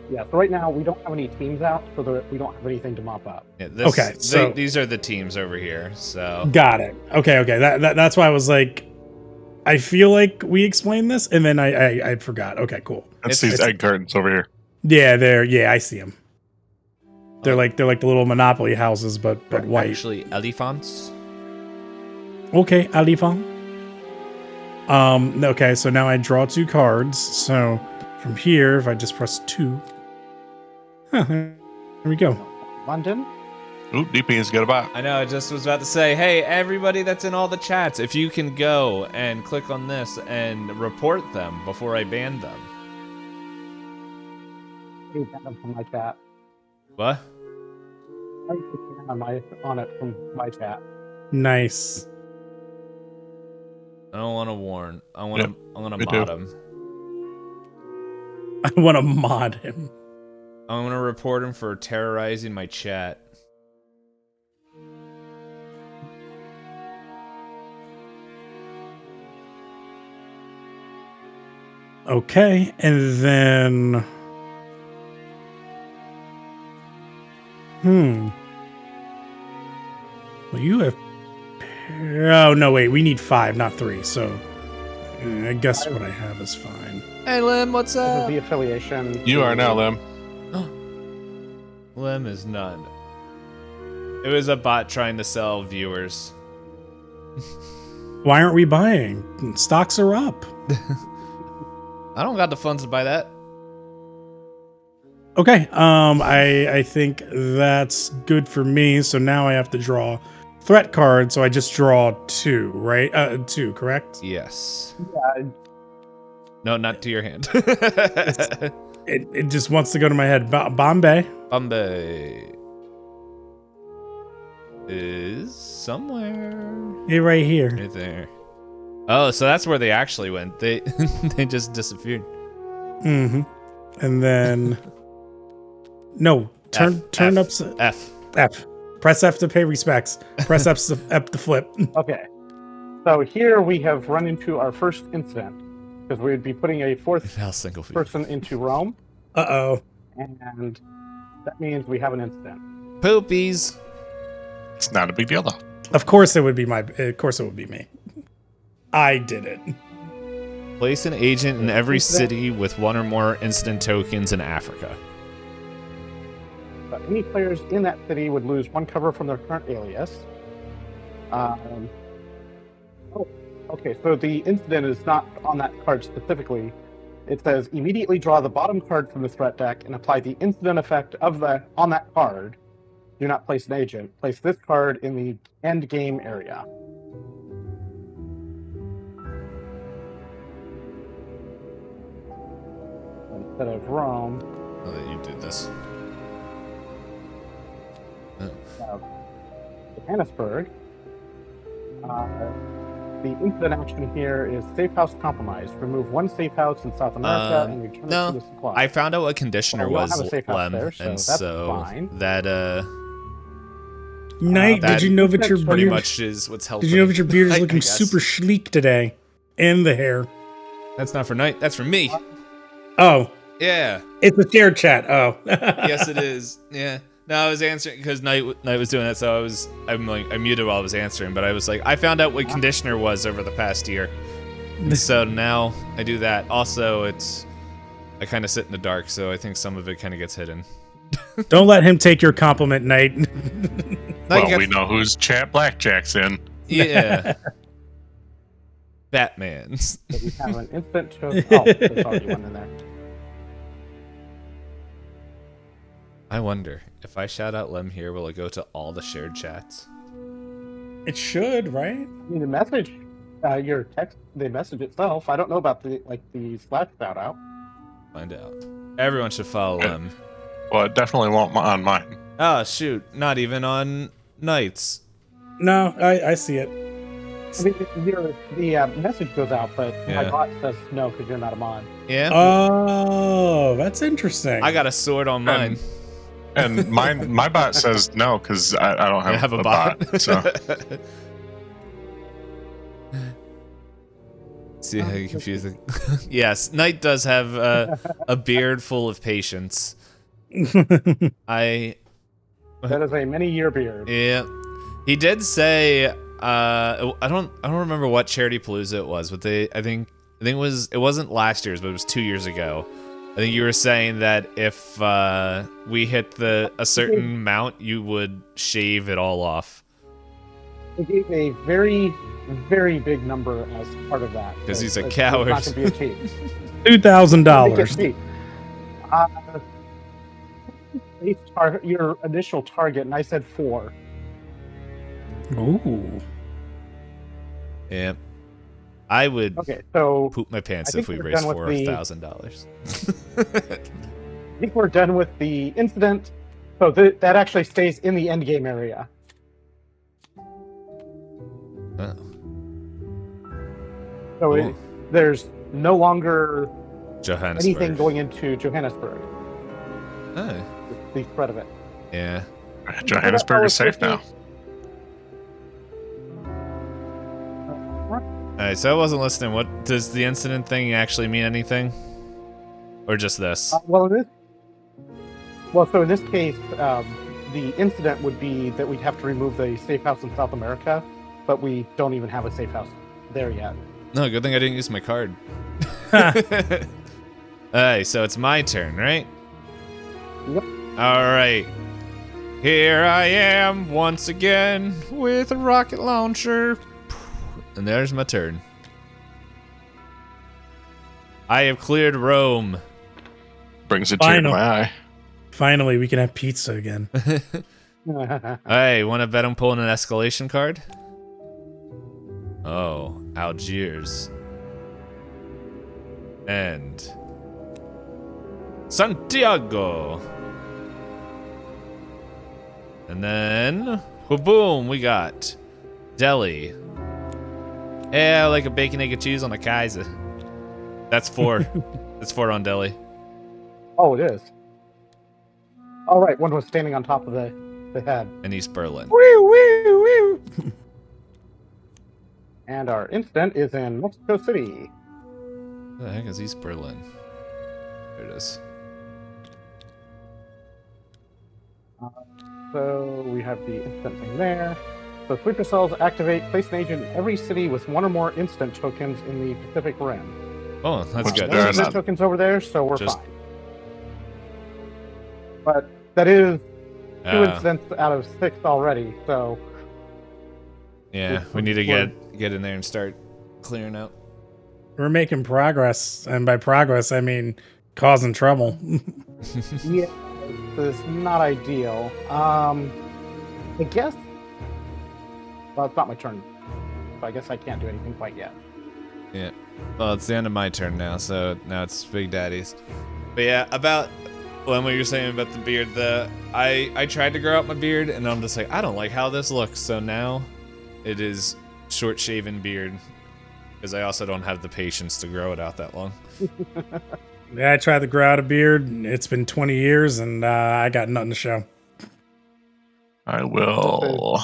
Yeah, so right now we don't have any teams out, so that we don't have anything to mop up. Yeah, Okay, so- these are the teams over here. So Got it. Okay. That's why I was like, I feel like we explained this, and then I forgot. Okay, cool. That's It's- these egg cartons over here. Yeah, I see them. They're like the little Monopoly houses, but white. actually elephants. Okay, Alifan. Okay, so now I draw 2 cards. So from here, if I just press 2, there we go. London? Ooh, DP's got a bot. I know. I just was about to say, hey, everybody that's in all the chats, if you can go and click on this and report them before I ban them. You ban them from my chat. What? I can on it from my chat. Nice. I don't want to warn. I'm gonna me mod too. him. I want to mod him. I'm gonna report him for terrorizing my chat. Okay, and then... Well, you have... Oh, no, wait. We need 5, not 3. So I guess what I have is fine. Hey, Lim, what's This is up? the affiliation. You are now, Lim. Lim is none. It was a bot trying to sell viewers. Why aren't we buying? Stocks are up. I don't got the funds to buy that. Okay, I think that's good for me. So now I have to draw threat card. So I just draw 2, right? 2, correct? Yes. Yeah, No, not to your hand. It just wants to go to my head. Bombay. Bombay is somewhere Hey, right here. right there. Oh, so that's where they actually went. They they just disappeared. Mm-hmm. And then no, turn F, up F. F. Press F to pay respects. Press F to flip. okay. So here we have run into our first incident because we'd be putting a 4th Now single feet. person into Rome, Uh-oh. and that means we have an incident. Poopies. It's not a big deal, though. Of course it would be me. I did it. Place an agent in every Incident. city with 1 or more incident tokens in Africa. But any players in that city would lose 1 cover from their current alias. Okay, so the incident is not on that card specifically. It says immediately draw the bottom card from the threat deck and apply the incident effect of on that card. Do not place an agent. Place this card in the end game area. Instead of Rome, Oh, that you did this. Johannesburg. The incident action here is safe house compromise. Remove 1 safe house in South America and return no, it to the supply. I found out what conditioner Well, we don't was, have a safe house Lem, there, so and that's so fine. that Knight, that did you know that your pretty beard? much is what's helping. Did you know that your beard is I looking guess. super sleek today? And the hair. That's not for Knight. That's for me. Oh, Yeah. it's a shared chat. Oh. Yes, it is. Yeah. No, I was answering because Knight was doing that, so I muted while I was answering, but I was like, I found out what conditioner was over the past year, so now I do that. Also, I kind of sit in the dark, so I think some of it kind of gets hidden. Don't let him take your compliment, Knight. Well, we know whose chat Blackjack's in. Yeah. Batman's. So we have an instant choice. Oh, there's already one in there. I wonder if I shout out Lem here, will it go to all the shared chats? It should, right? I mean, the message, your text, the message itself. I don't know about the Slack shout out. Find out. Everyone should follow Lem. Well, it definitely won't on mine. Oh shoot! Not even on Knights. No, I see it. I mean, the message goes out, but Yeah. my bot says no because you're not a mod. Yeah. Oh, that's interesting. I got a sword on mine. And my bot says no because I don't I have, have a a bot. bot. So See how you confuse it? Yes, Knight does have a beard full of patience. That is a many-year beard. Yeah. He did say I don't remember what Charity Palooza it was, but I think it wasn't last year's, but it was 2 years ago. I think you were saying that if we hit a certain mount, you would shave it all off. He gave a very, very big number as part of that. Because he's a It's coward. not going to be a cheat. $2,000. Your initial target, and I said 4. Ooh. Yeah. I would Okay, so poop my pants I if think we we're raised done with the- $4,000. I think we're done with the incident. So that actually stays in the endgame area. Oh. So Ooh. there's no longer Johannesburg. anything going into Johannesburg. Oh. The threat of it. Yeah. Johannesburg is safe now. Alright, so I wasn't listening. What does the incident thing actually mean anything? Or just this? So in this case, the incident would be that we'd have to remove the safe house in South America, but we don't even have a safe house there yet. No, good thing I didn't use my card. Alright, so it's my turn, right? Yep. Alright. Here I am once again with a rocket launcher. And there's my turn. I have cleared Rome. Brings a tear to my eye. Finally, we can have pizza again. Hey, want to bet I'm pulling an escalation card? Oh, Algiers. And Santiago. And then, boom, we got Delhi. Yeah, like a bacon, egg, and cheese on a Kaiser. That's 4. That's 4 on Delhi. Oh, it is. All right, one was standing on top of the head. And East Berlin. Woo, woo, woo. And our incident is in Mexico City. What the heck is East Berlin? There it is. So we have the incident thing there. So sleeper cells activate, place an agent in every city with 1 or more instant tokens in the Pacific Rim. Oh, that's Which good. there are Instant not. tokens over there, so we're Just- fine. But that is 2 Ah, incidents out of 6 already, so yeah, we need to get in there and start clearing out. We're making progress. And by progress, I mean causing trouble. yeah, it's not ideal. I guess. Well, it's not my turn, so I guess I can't do anything quite yet. Yeah. Well, it's the end of my turn now, so now it's Big Daddy's. But yeah, about what you were saying about the beard, I tried to grow out my beard, and I'm just like, I don't like how this looks, so now it is short shaven beard, because I also don't have the patience to grow it out that long. Yeah, I tried to grow out a beard. It's been 20 years, and I got nothing to show. I will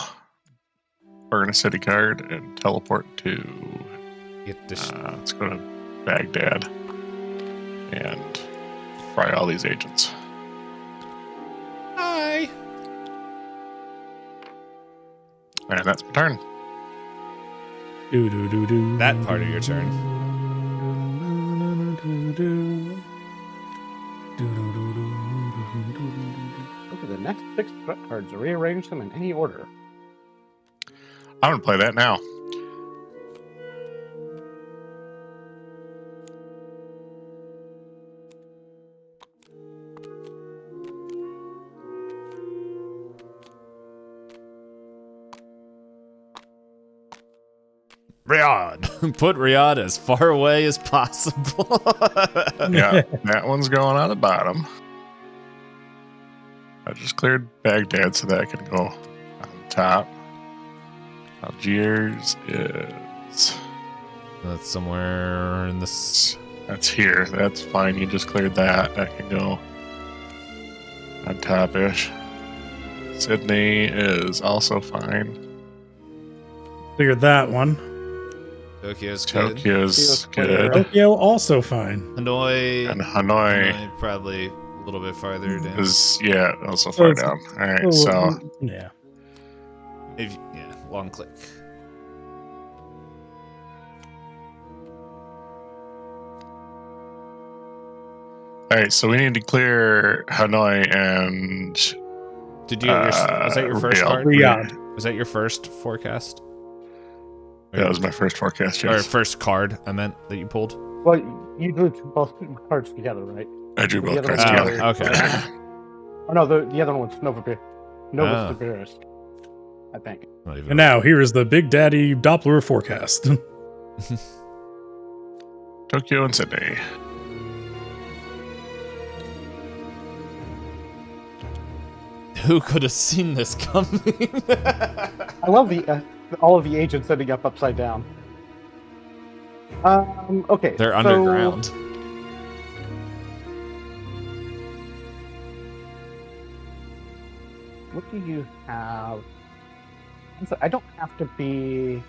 burn a city card and teleport to. Get this. Let's go to Baghdad and fry all these agents. Hi. And that's my turn. Do, do, do, do. That part of your turn. Look at the next 6 threat cards. Rearrange them in any order. I'm gonna play that now. Riyadh. Put Riyadh as far away as possible. Yeah, that one's going on the bottom. I just cleared Baghdad so that I can go on top. Algiers is. That's somewhere in this. That's here. That's fine. You just cleared that. I can go on top-ish. Sydney is also fine. Cleared that one. Tokyo's good. Tokyo's Tokyo's clear. good. Tokyo also fine. Hanoi. And Hanoi. Probably A little bit farther down. Yeah, also far it's- down. All right, so yeah. Long click. all right, so we need to clear Hanoi and Did you get your? Was that your first Riyadh. card? Riyadh. Was that your first forecast? That was my first forecast. Or Yes, first card, I meant, that you pulled? Well, you drew both cards together, right? I drew The both other cards one- together. okay. Oh no, the other one's Novus Oh. Severus, I think. Not even And now here is the Big Daddy Doppler forecast. Tokyo and Sydney. Who could have seen this coming? I love all of the agents ending up upside down. Okay. They're so- underground. What do you have? So I don't have to be.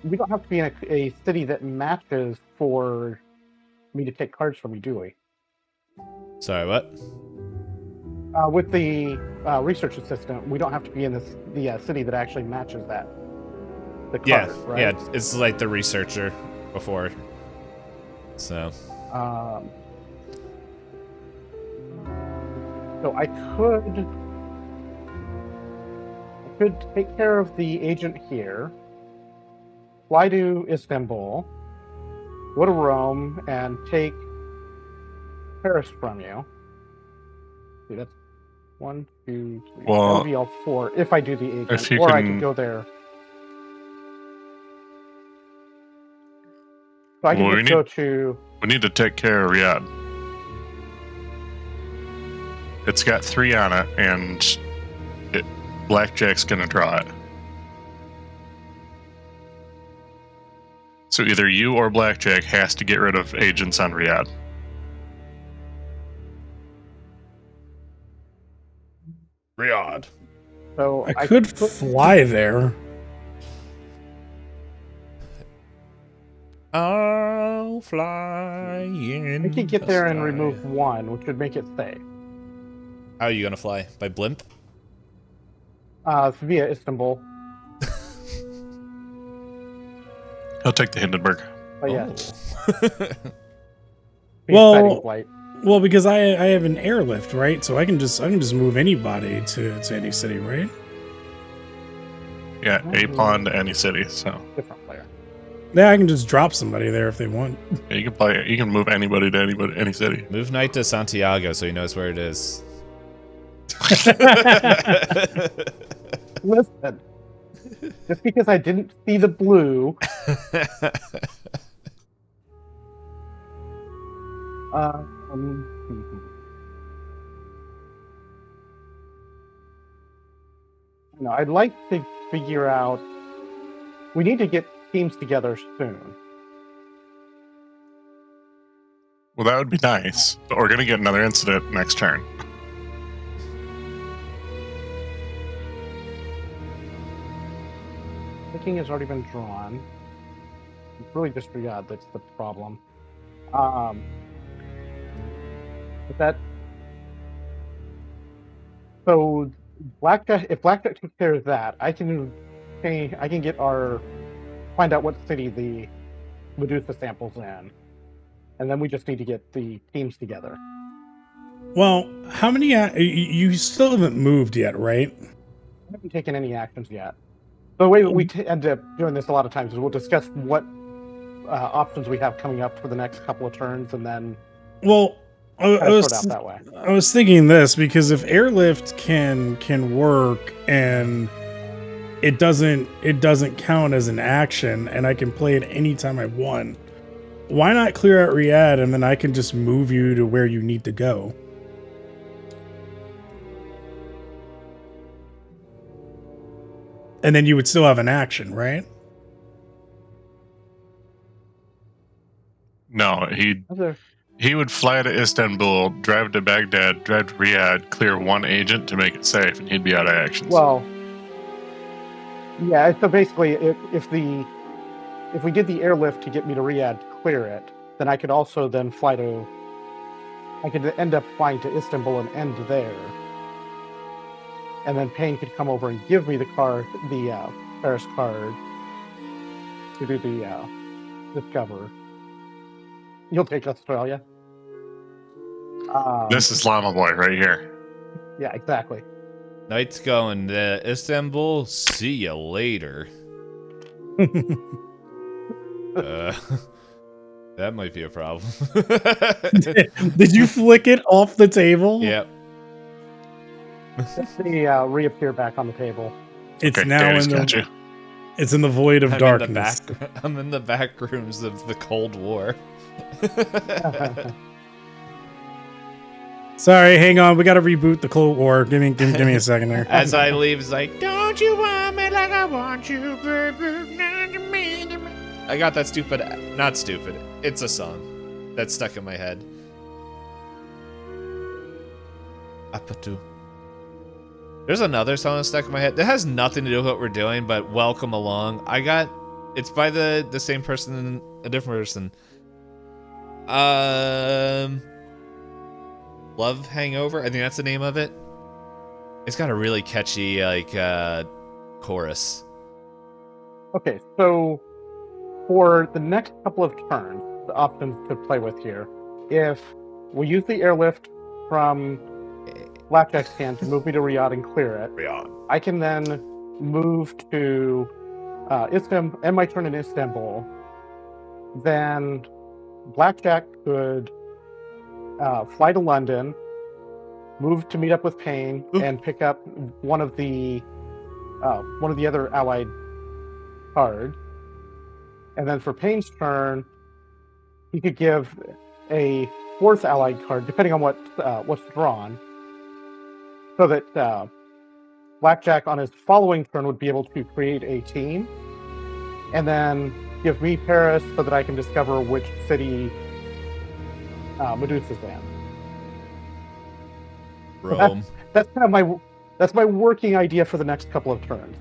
We don't have to be in a city that matches for me to take cards from you, do we? Sorry, what? With the research assistant, we don't have to be in the city that actually matches that. The card, Yeah, right? yeah. It's like the researcher before. So So I could take care of the agent here, fly to Istanbul, go to Rome, and take Paris from you. See, that's 1, 2, 3. Well, that would be all 4 if I do the agent, if you or I can- could go there. So I can Well, we just go to. We need to take care of Riyadh. It's got 3 on it, and Blackjack's gonna draw it. So either you or Blackjack has to get rid of agents on Riyadh. Riyadh. So I could fly there. I'll fly in. I could get the there and sky. remove 1, which would make it safe. How are you gonna fly? By blimp? Via Istanbul. He'll take the Hindenburg. But yeah, Oh. be Well- exciting flight. Well, because I have an airlift, right? So I can just move anybody to any city, right? Yeah, a pawn to any city. So Different player. Yeah, I can just drop somebody there if they want. yeah, you can play. You can move anybody to any city. Move Knight to Santiago so he knows where it is. Listen, just because I didn't see the blue, no, I'd like to figure out. We need to get teams together soon. Well, that would be nice, but we're gonna get another incident next turn. The king has already been drawn. It's really just Riyadh that's the problem. But that. So Blackjack, if Blackjack takes care of that, I can get find out what city the Medusa sample's in, and then we just need to get the teams together. Well, how many? You still haven't moved yet, right? I haven't taken any actions yet. The way that we end up doing this a lot of times is we'll discuss what options we have coming up for the next couple of turns, and then Well, I kind of was sort out that way. I was thinking this because if airlift can work and it doesn't count as an action and I can play it anytime I want, why not clear out Riyadh and then I can just move you to where you need to go? And then you would still have an action, right? No, he would fly to Istanbul, drive to Baghdad, drive to Riyadh, clear 1 agent to make it safe, and he'd be out of actions. Well, yeah. So basically, if we did the airlift to get me to Riyadh to clear it, then I could also then fly to. I could end up flying to Istanbul and end there, and then Payne could come over and give me the card, the Paris card, to do the discover. You'll take Australia. This is Llama Boy right here. Yeah, exactly. Knight's going to Istanbul. See you later. That might be a problem. Did you flick it off the table? Yep. They reappear back on the table. It's Okay, now Daddy's in got the. you. It's in the void of I'm darkness. I'm in the back rooms of the Cold War. Sorry, hang on. We got to reboot the Cold War. Give me a second there. As I leave, it's like, don't you want me like I want you, baby? I got that stupid, not stupid. It's a song that's stuck in my head. Apatu. There's another song that's stuck in my head that has nothing to do with what we're doing, but welcome along. It's by the same person, a different person. Love Hangover, I think that's the name of it. It's got a really catchy chorus. Okay, so for the next couple of turns, the options to play with here, if we use the airlift from Blackjack's hand to move me to Riyadh and clear it, I can then move to Istanbul, end my turn in Istanbul. Then Blackjack could fly to London, move to meet up with Payne, and pick up one of the other allied cards. And then for Payne's turn, he could give a fourth allied card, depending on what's drawn, so that Blackjack on his following turn would be able to create a team, and then give me Paris so that I can discover which city Medusa's in. Rome. That's kind of my working idea for the next couple of turns.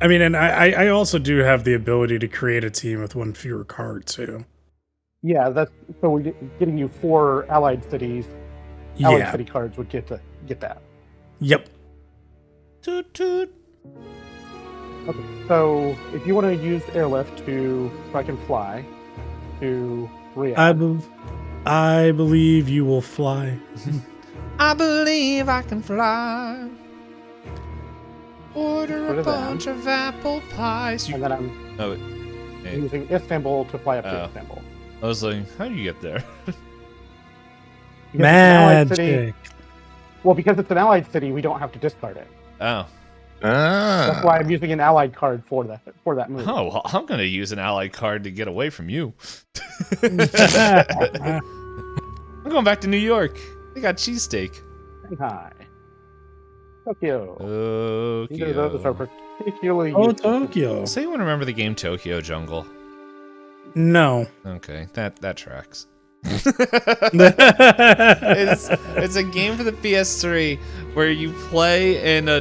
I mean, and I also do have the ability to create a team with one fewer card too. Yeah, so we're getting you 4 allied cities. Allied Yeah. city cards would get that. Yep. Toot toot. Okay, so if you want to use airlift so I can fly to Riyadh. I believe you will fly. I believe I can fly. Order What a is that? bunch of apple pies. And then I'm Hey. using Istanbul to fly up to Oh. Istanbul. I was like, how do you get there? Because it's an allied city- Magic. Well, because it's an allied city, we don't have to discard it. Oh. That's why I'm using an allied card for that move. Oh, well, I'm going to use an allied card to get away from you. I'm going back to New York. They got cheesesteak. Shanghai. Tokyo. Tokyo. Neither of those are particularly Oh, useful. Tokyo. Does anyone remember the game Tokyo Jungle? No. Okay, that tracks. it's a game for the PS3 where you play in a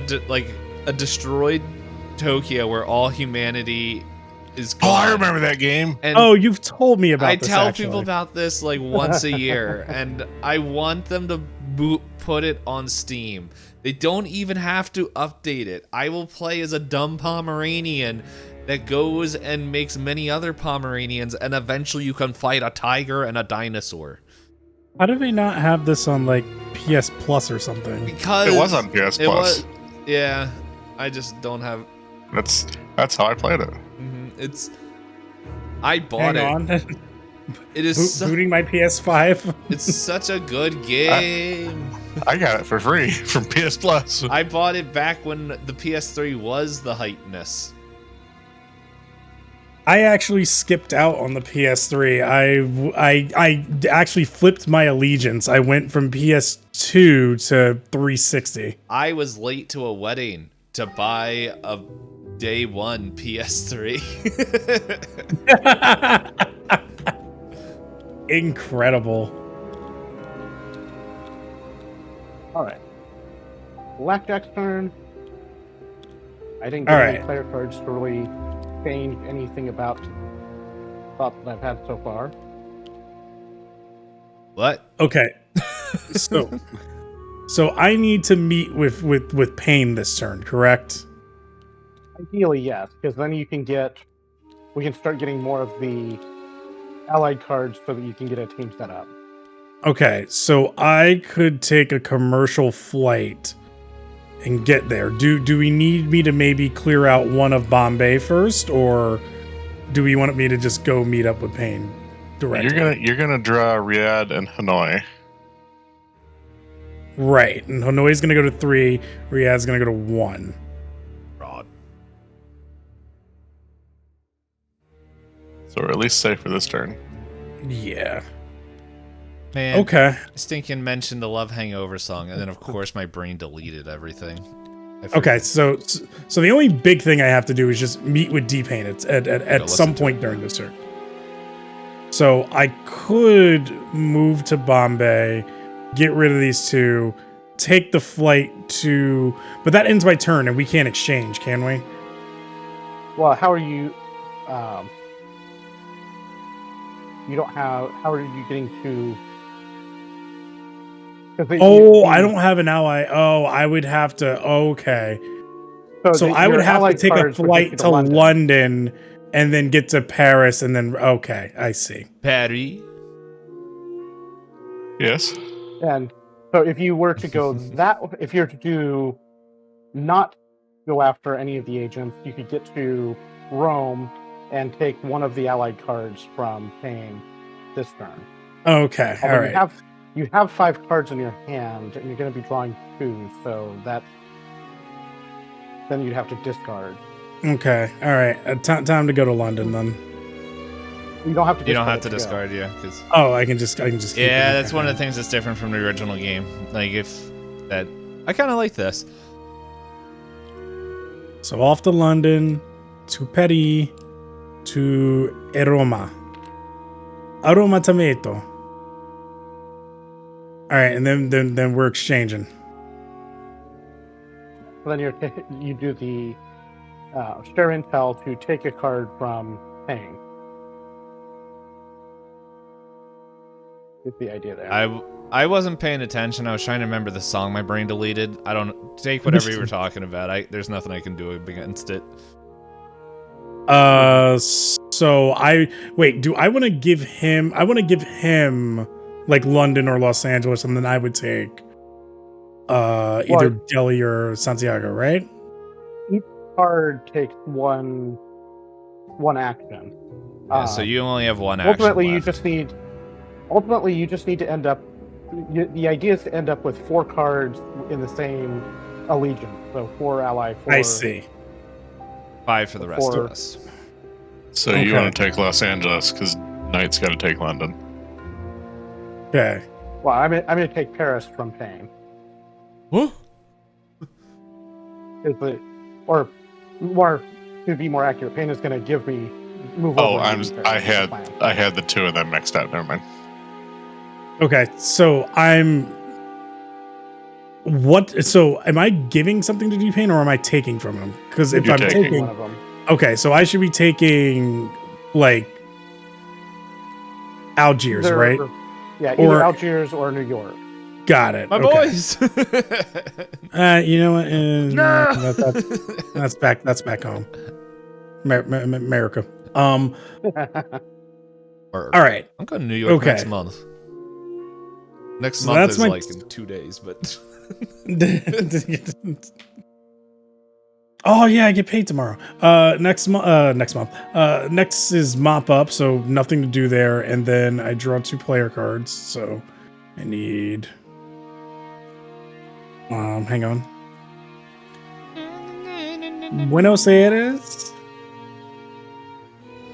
destroyed Tokyo where all humanity is gone. Oh, I remember that game. And Oh, you've told me about I this. tell actually. people about this like once a year, and I want them to put it on Steam. They don't even have to update it. I will play as a dumb Pomeranian that goes and makes many other Pomeranians, and eventually you can fight a tiger and a dinosaur. How do they not have this on like PS Plus or something? Because It was on PS it Plus. was- yeah, I just don't have. That's how I played it. I bought Hang it. on. It is Booting my PS5. it's such a good game. I got it for free from PS Plus. I bought it back when the PS3 was the hypeness. I actually skipped out on the PS3. I actually flipped my allegiance. I went from PS2 to 360. I was late to a wedding to buy a day one PS3. Incredible. All right. Blackjack's turn. I didn't get All any right. player cards to really change anything about thoughts that I've had so far. What? Okay. So I need to meet with Pain this turn, correct? Ideally, yes, because then we can start getting more of the allied cards so that you can get a team set up. Okay, so I could take a commercial flight and get there. Do we need me to maybe clear out one of Bombay first, or do we want me to just go meet up with Pain directly? You're gonna draw Riyadh and Hanoi. Right, and Hanoi's gonna go to 3, Riyadh's gonna go to 1. Rod. So we're at least safe for this turn. Yeah. Man. Okay. Stinking mentioned the Love Hangover song, and then of course my brain deleted everything. Okay, so the only big thing I have to do is just meet with D-Pain at some point during this turn. So I could move to Bombay, get rid of these two, take the flight to... But that ends my turn, and we can't exchange, can we? Well, how are you... you don't have... How are you getting to... I don't have an ally. Oh, I would have to... Okay. So I would have to take a flight to London and then get to Paris and then... Okay, I see. Paris. Yes. And so if you were to go if you're to do not go after any of the agents, you could get to Rome and take one of the allied cards from Pain this turn. Okay, all right. You have 5 cards in your hand, and you're going to be drawing 2, so then you'd have to discard. Okay, all right. Time to go to London then. You don't have to. You don't have to discard, yeah. Cause, I can just. Keep yeah, that's one of the things that's different from the original game. Like I kind of like this. So off to London, to Paris, to Roma. Aroma tomato. All right, and then we're exchanging. Then you do the share intel to take a card from Pain. Is the idea there? I wasn't paying attention. I was trying to remember the song my brain deleted. I don't take whatever you were talking about. There's nothing I can do against it. So do I want to give him? I want to give him like London or Los Angeles, and then I would take either Delhi or Santiago, right? Each card takes one action. Yeah, so you only have one action ultimately left. you just need to end up. The idea is to end up with 4 cards in the same allegiance. So 4 ally. 4. I see. 5 for the rest of us. So you want to take Los Angeles because Knight's got to take London. Okay. Well, I'm going to take Paris from Pain. What? Or more to be more accurate, Pain is going to give me move over. I had the 2 of them mixed up. Never mind. Okay, so So am I giving something to D-Pain or am I taking from him? Because if I'm taking one of them. Okay, so I should be taking like Algiers, right? Yeah, either Algiers or New York. Got it. My boys. You know what? That's back home. America. All right. I'm going to New York next month. Next month is like in 2 days, but oh yeah, I get paid tomorrow. Next month. Next is mop up, so nothing to do there, and then I draw 2 player cards, so I need hang on. Buenos Aires.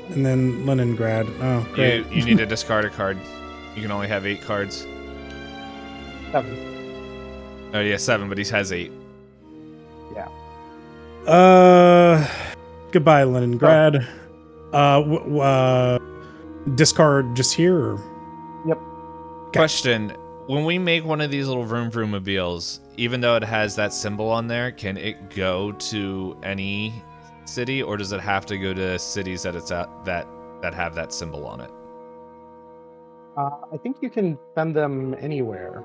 And then Leningrad. Oh, great. You need to discard a card. You can only have 8 cards. 7. Oh yeah, 7, but he has 8. Yeah. Goodbye, Leningrad. Discard just here? Or? Yep. Question. When we make one of these little vroom mobiles, even though it has that symbol on there, can it go to any city, or does it have to go to cities that it's at that that have that symbol on it. I think you can send them anywhere.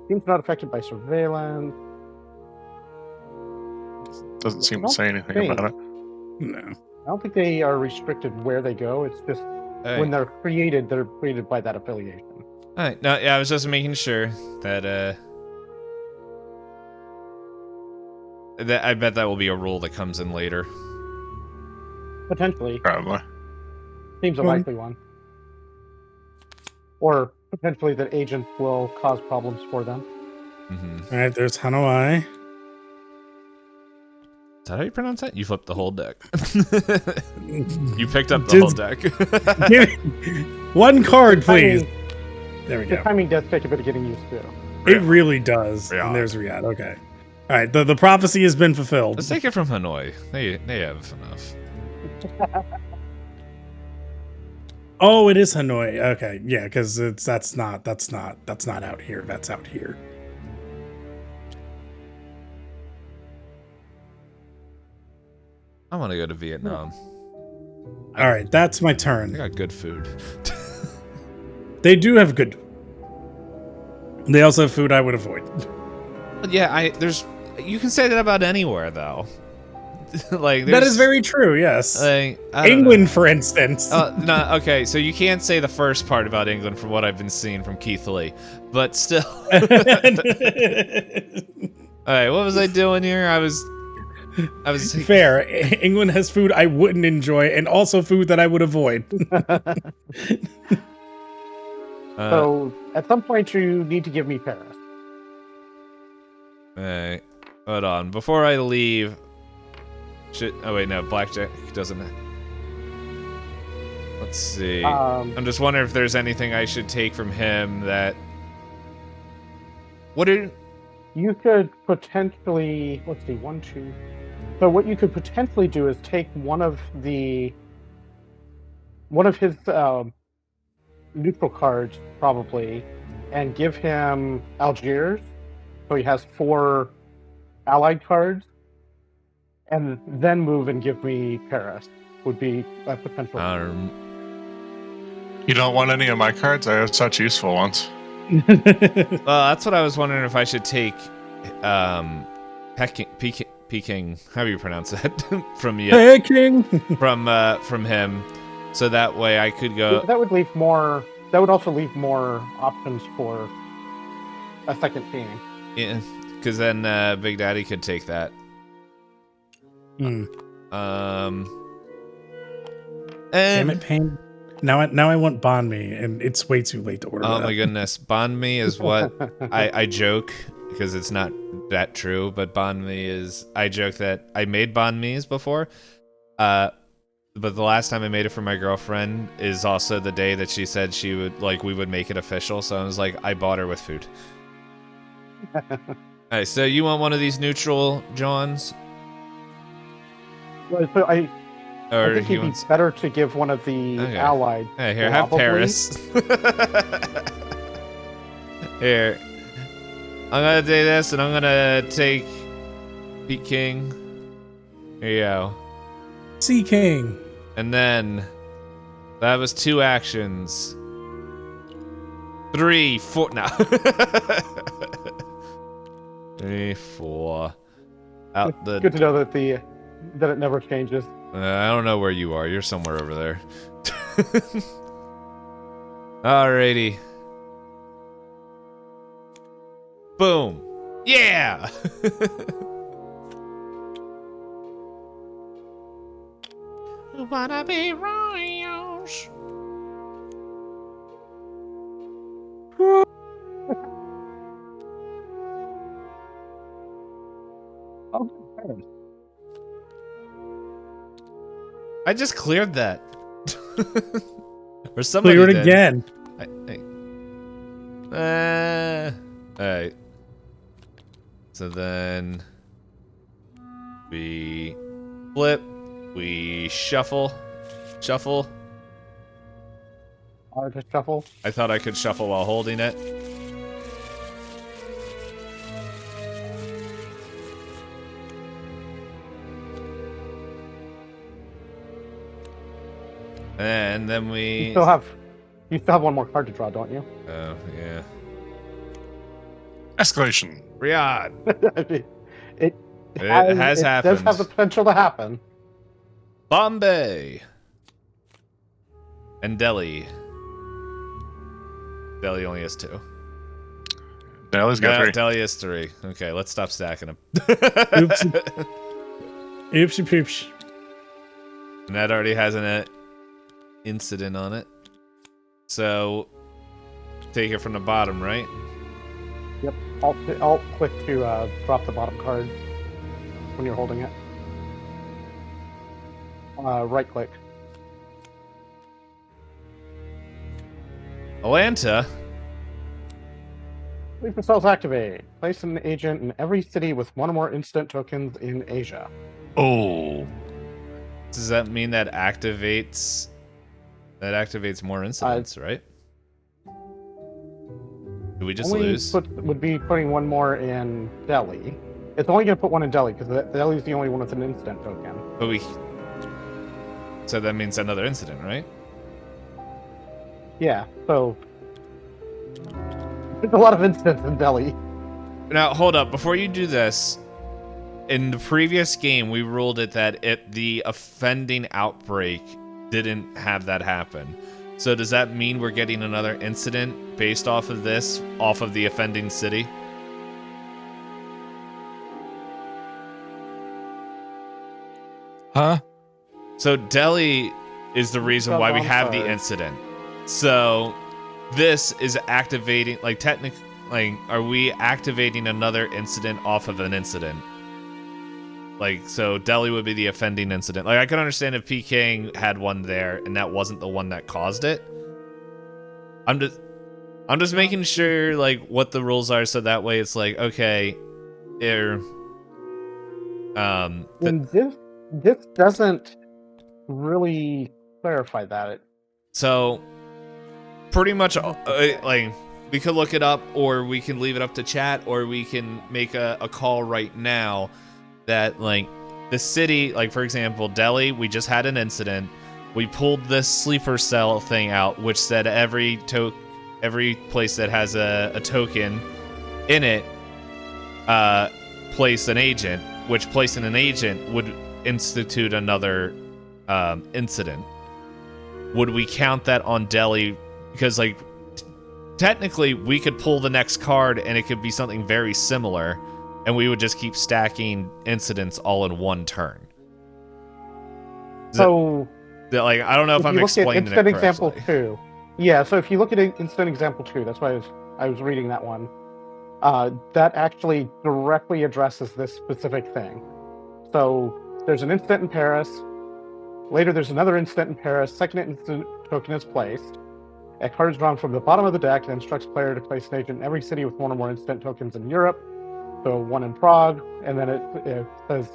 Seems not affected by surveillance. Doesn't seem to don't say anything think- about it. No. I don't think they are restricted where they go. It's just when they're created by that affiliation. All right. No, yeah, I was just making sure that I bet that will be a rule that comes in later. Potentially. Probably. Seems a likely one. Or potentially that agents will cause problems for them. All right, there's Hanoi. Is that how you pronounce that? You flipped the whole deck. You picked up the whole deck. Give me one card, please. There we The go. timing does take a bit of getting used to. It really does. Riyadh. And there's Riyadh. Okay. All right. The prophecy has been fulfilled. Let's take it from Hanoi. They have enough. Oh, it is Hanoi. Okay. Yeah, because that's not out here. That's out here. I want to go to Vietnam. All right, that's my They turn. got good food. They do have good. They also have food I would avoid. But yeah, you can say that about anywhere though. Like That is very true. Yes. like I don't England, know. for instance. No, okay, so you can't say the first part about England from what I've been seeing from Keith Lee, but still. All right, what was I doing here? I was. Fair. England has food I wouldn't enjoy, and also food that I would avoid. So at some point you need to give me Paris. Alright, hold on. Before I leave, oh wait, no, Blackjack doesn't. Let's see. I'm just wondering if there's anything I should take from him that. You could potentially, let's see, 1, 2. So what you could potentially do is take one of his neutral cards, probably, and give him Algiers, so he has 4 allied cards, and then move and give me Paris. Would be a potential. You don't want any of my cards? I have such useful ones. Well, that's what I was wondering if I should take. Peking, how do you pronounce that? From you, Peking. from him, so that way I could go. That would leave more. That would also leave more options for a second team. Yeah, because then Big Daddy could take that. Hmm. And Damn it, Pain. Now I want banh mi, and it's way too late to order. oh that. my goodness, banh mi is what I joke because it's not that true, but banh mi is. I joke that I made banh mi's before, but the last time I made it for my girlfriend is also the day that she said we would make it official. So I was like, I bought her with food. Alright, so you want one of these neutral Johns? Well, so I Or think he it'd be wants. better to give one of the Okay. allied. Hey, here, have probably. Paris. Here. I'm gonna do this, and I'm gonna take Peking. Here you go. Sea King. And then that was 2 actions. 3, 4. No. 3, 4. Out the. Good to know that that it never changes. I don't know where you are. You're somewhere over there. Alrighty. Boom. Yeah. You wanna be royals? Oh, Paris. I just cleared that. Or somebody Clear it did. again. Alright. So then we flip, we shuffle. Just shuffle. I thought I could shuffle while holding it. And then we... You still have one more card to draw, don't you? Oh, yeah. Escalation. Riyadh. it has happened. does have the potential to happen. Bombay. And Delhi. Delhi only has 2. Delhi's got 3. Delhi has 3. Okay, let's stop stacking them. Oopsie. Oopsie poops. And that already has an incident on it. So, take it from the bottom, right? Yep. Alt click to drop the bottom card when you're holding it. Right click. Atlanta. Sleeper cells activate. Place an agent in every city with 1 or more instant tokens in Asia. Oh. Does that mean that activates more incidents, right? Do we just lose? Would be putting 1 more in Delhi. It's only going to put 1 in Delhi because Delhi's the only one with an instant token. But so that means another incident, right? Yeah, so there's a lot of incidents in Delhi. Now, hold up. Before you do this, in the previous game, we ruled it that the offending outbreak didn't have that happen. So does that mean we're getting another incident based off of this, off of the offending city? Huh? So Delhi is the reason why we have the incident. So this is activating, like technically, like, are we activating another incident off of an incident? Like, so Delhi would be the offending incident. Like, I can understand if PKing had one there and that wasn't the one that caused it. I'm just making sure, like, what the rules are, so that way it's like, okay, and this doesn't really clarify that. So, pretty much, like, we could look it up, or we can leave it up to chat, or we can make a call right now that, like, the city, like, for example, Delhi, we just had an incident. We pulled this sleeper cell thing out, which said every place that has a token in it, place an agent, which placing an agent would institute another incident. Would we count that on Delhi? Because, like, technically, we could pull the next card and it could be something very similar, and we would just keep stacking incidents all in one turn. So, like, I don't know if I'm explaining it correctly. Example 2. Yeah, so if you look at instant example 2, that's why I was reading that one. That actually directly addresses this specific thing. So there's an instant in Paris. Later, there's another instant in Paris. Second instant token is placed. A card is drawn from the bottom of the deck and instructs player to place an agent in every city with 1 or more instant tokens in Europe. So 1 in Prague, and then it says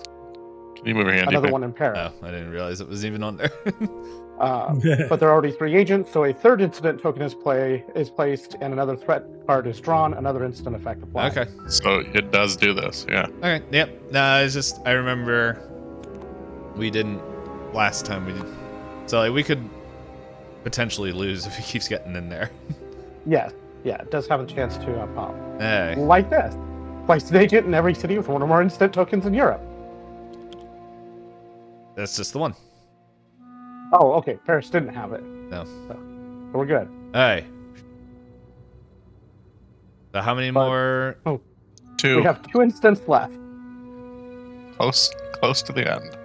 Can you move your hand? another 1 in Paris. Oh, I didn't realize it was even on there. But there are already 3 agents, so a third incident token is placed, and another threat card is drawn. Another instant effect applies. Okay. So it does do this, yeah. Okay. Yep. No, it's just I remember we didn't last time we did. So, like, we could potentially lose if he keeps getting in there. Yes. Yeah, it does have a chance to pop. Hey. Like this. Place an agent in every city with 1 or more instant tokens in Europe. That's just the one. Oh, okay. Paris didn't have it. No. So we're good. Hey. So how many more? Oh, 2. we have 2 instants left. Close to the end.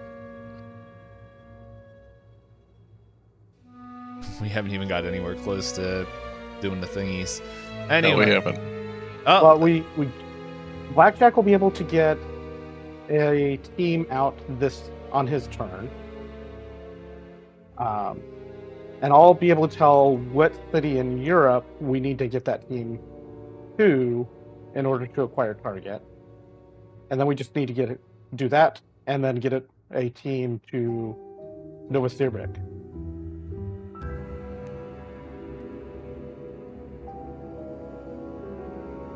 We haven't even got anywhere close to doing the thingies. Anyway. No, we haven't. Oh. Well, we Blackjack will be able to get a team out on his turn. And I'll be able to tell what city in Europe we need to get that team to in order to acquire target. And then we just need to do that and then get a team to Novosibirsk.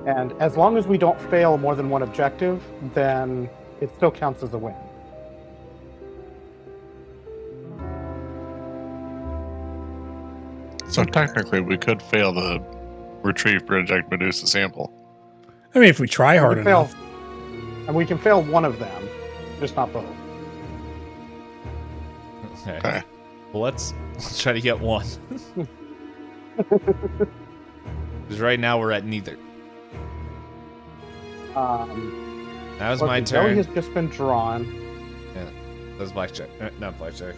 And as long as we don't fail more than 1 objective, then it still counts as a win. So technically, we could fail the retrieve project Medusa sample. I mean, if we try hard We can fail, enough. and we can fail one of them, just not both. Okay. Okay. Well, let's try to get one. Because right now we're at neither. That was my Jelly turn. has just been drawn. Yeah, that was Blackjack. Not Blackjack.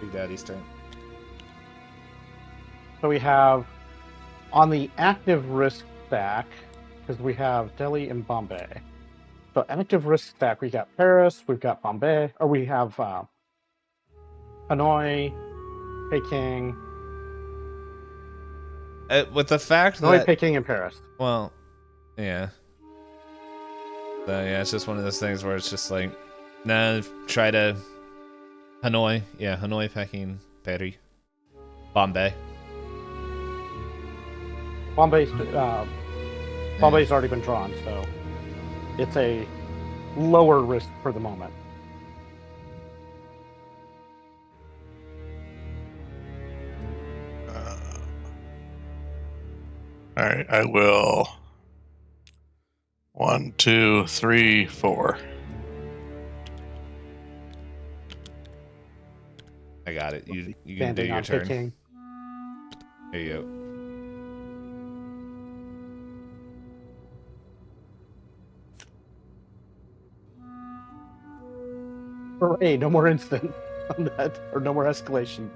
Big Daddy's turn. So we have on the active risk stack, because we have Delhi and Bombay. So active risk stack, we got Paris, we've got Bombay, or we have Hanoi, Peking, With the fact Hanoi, that, Peking, and Paris. well, yeah. So yeah, it's just one of those things where it's just like, nah, try to Hanoi. Yeah, Hanoi, Peking, Paris, Bombay. Bombay's already been drawn, so it's a lower risk for the moment. All right, I will. 1, 2, 3, 4. I got it. You can do Standing your on turn. Peking. There you go. Hooray, no more incident on that, or no more escalation.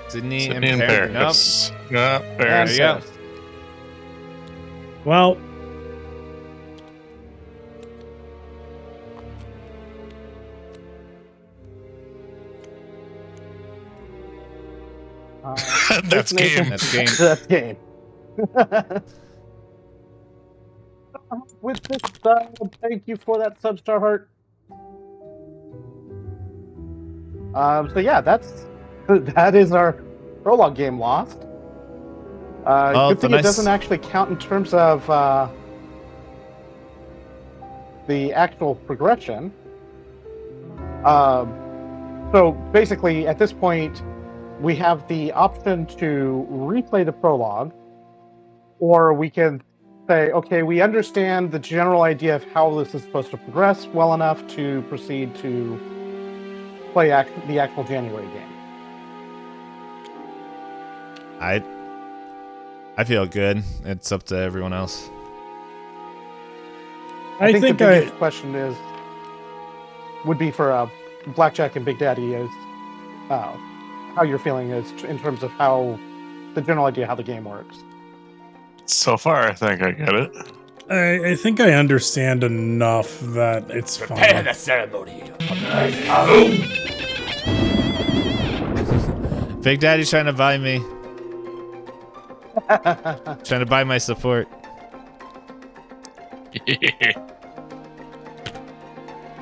Sydney and Sydney and Paris. Paris. Yeah, Paris. There you go. Well, That's game. That's game. That's game. With this, thank you for that Substar Heart. So yeah, that is our prologue game lost. Good thing it doesn't actually count in terms of the actual progression. So basically, at this point, we have the option to replay the prologue, or we can say, okay, we understand the general idea of how this is supposed to progress well enough to proceed to play the actual January game. I feel good. It's up to everyone else. I think the biggest question would be for Blackjack and Big Daddy is how you're feeling is in terms of how the general idea how the game works. So far, I think I get it. I think I understand enough that it's Prepare fine. the ceremony. Big Daddy's trying to buy me. Trying to buy my support in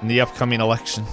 the upcoming election.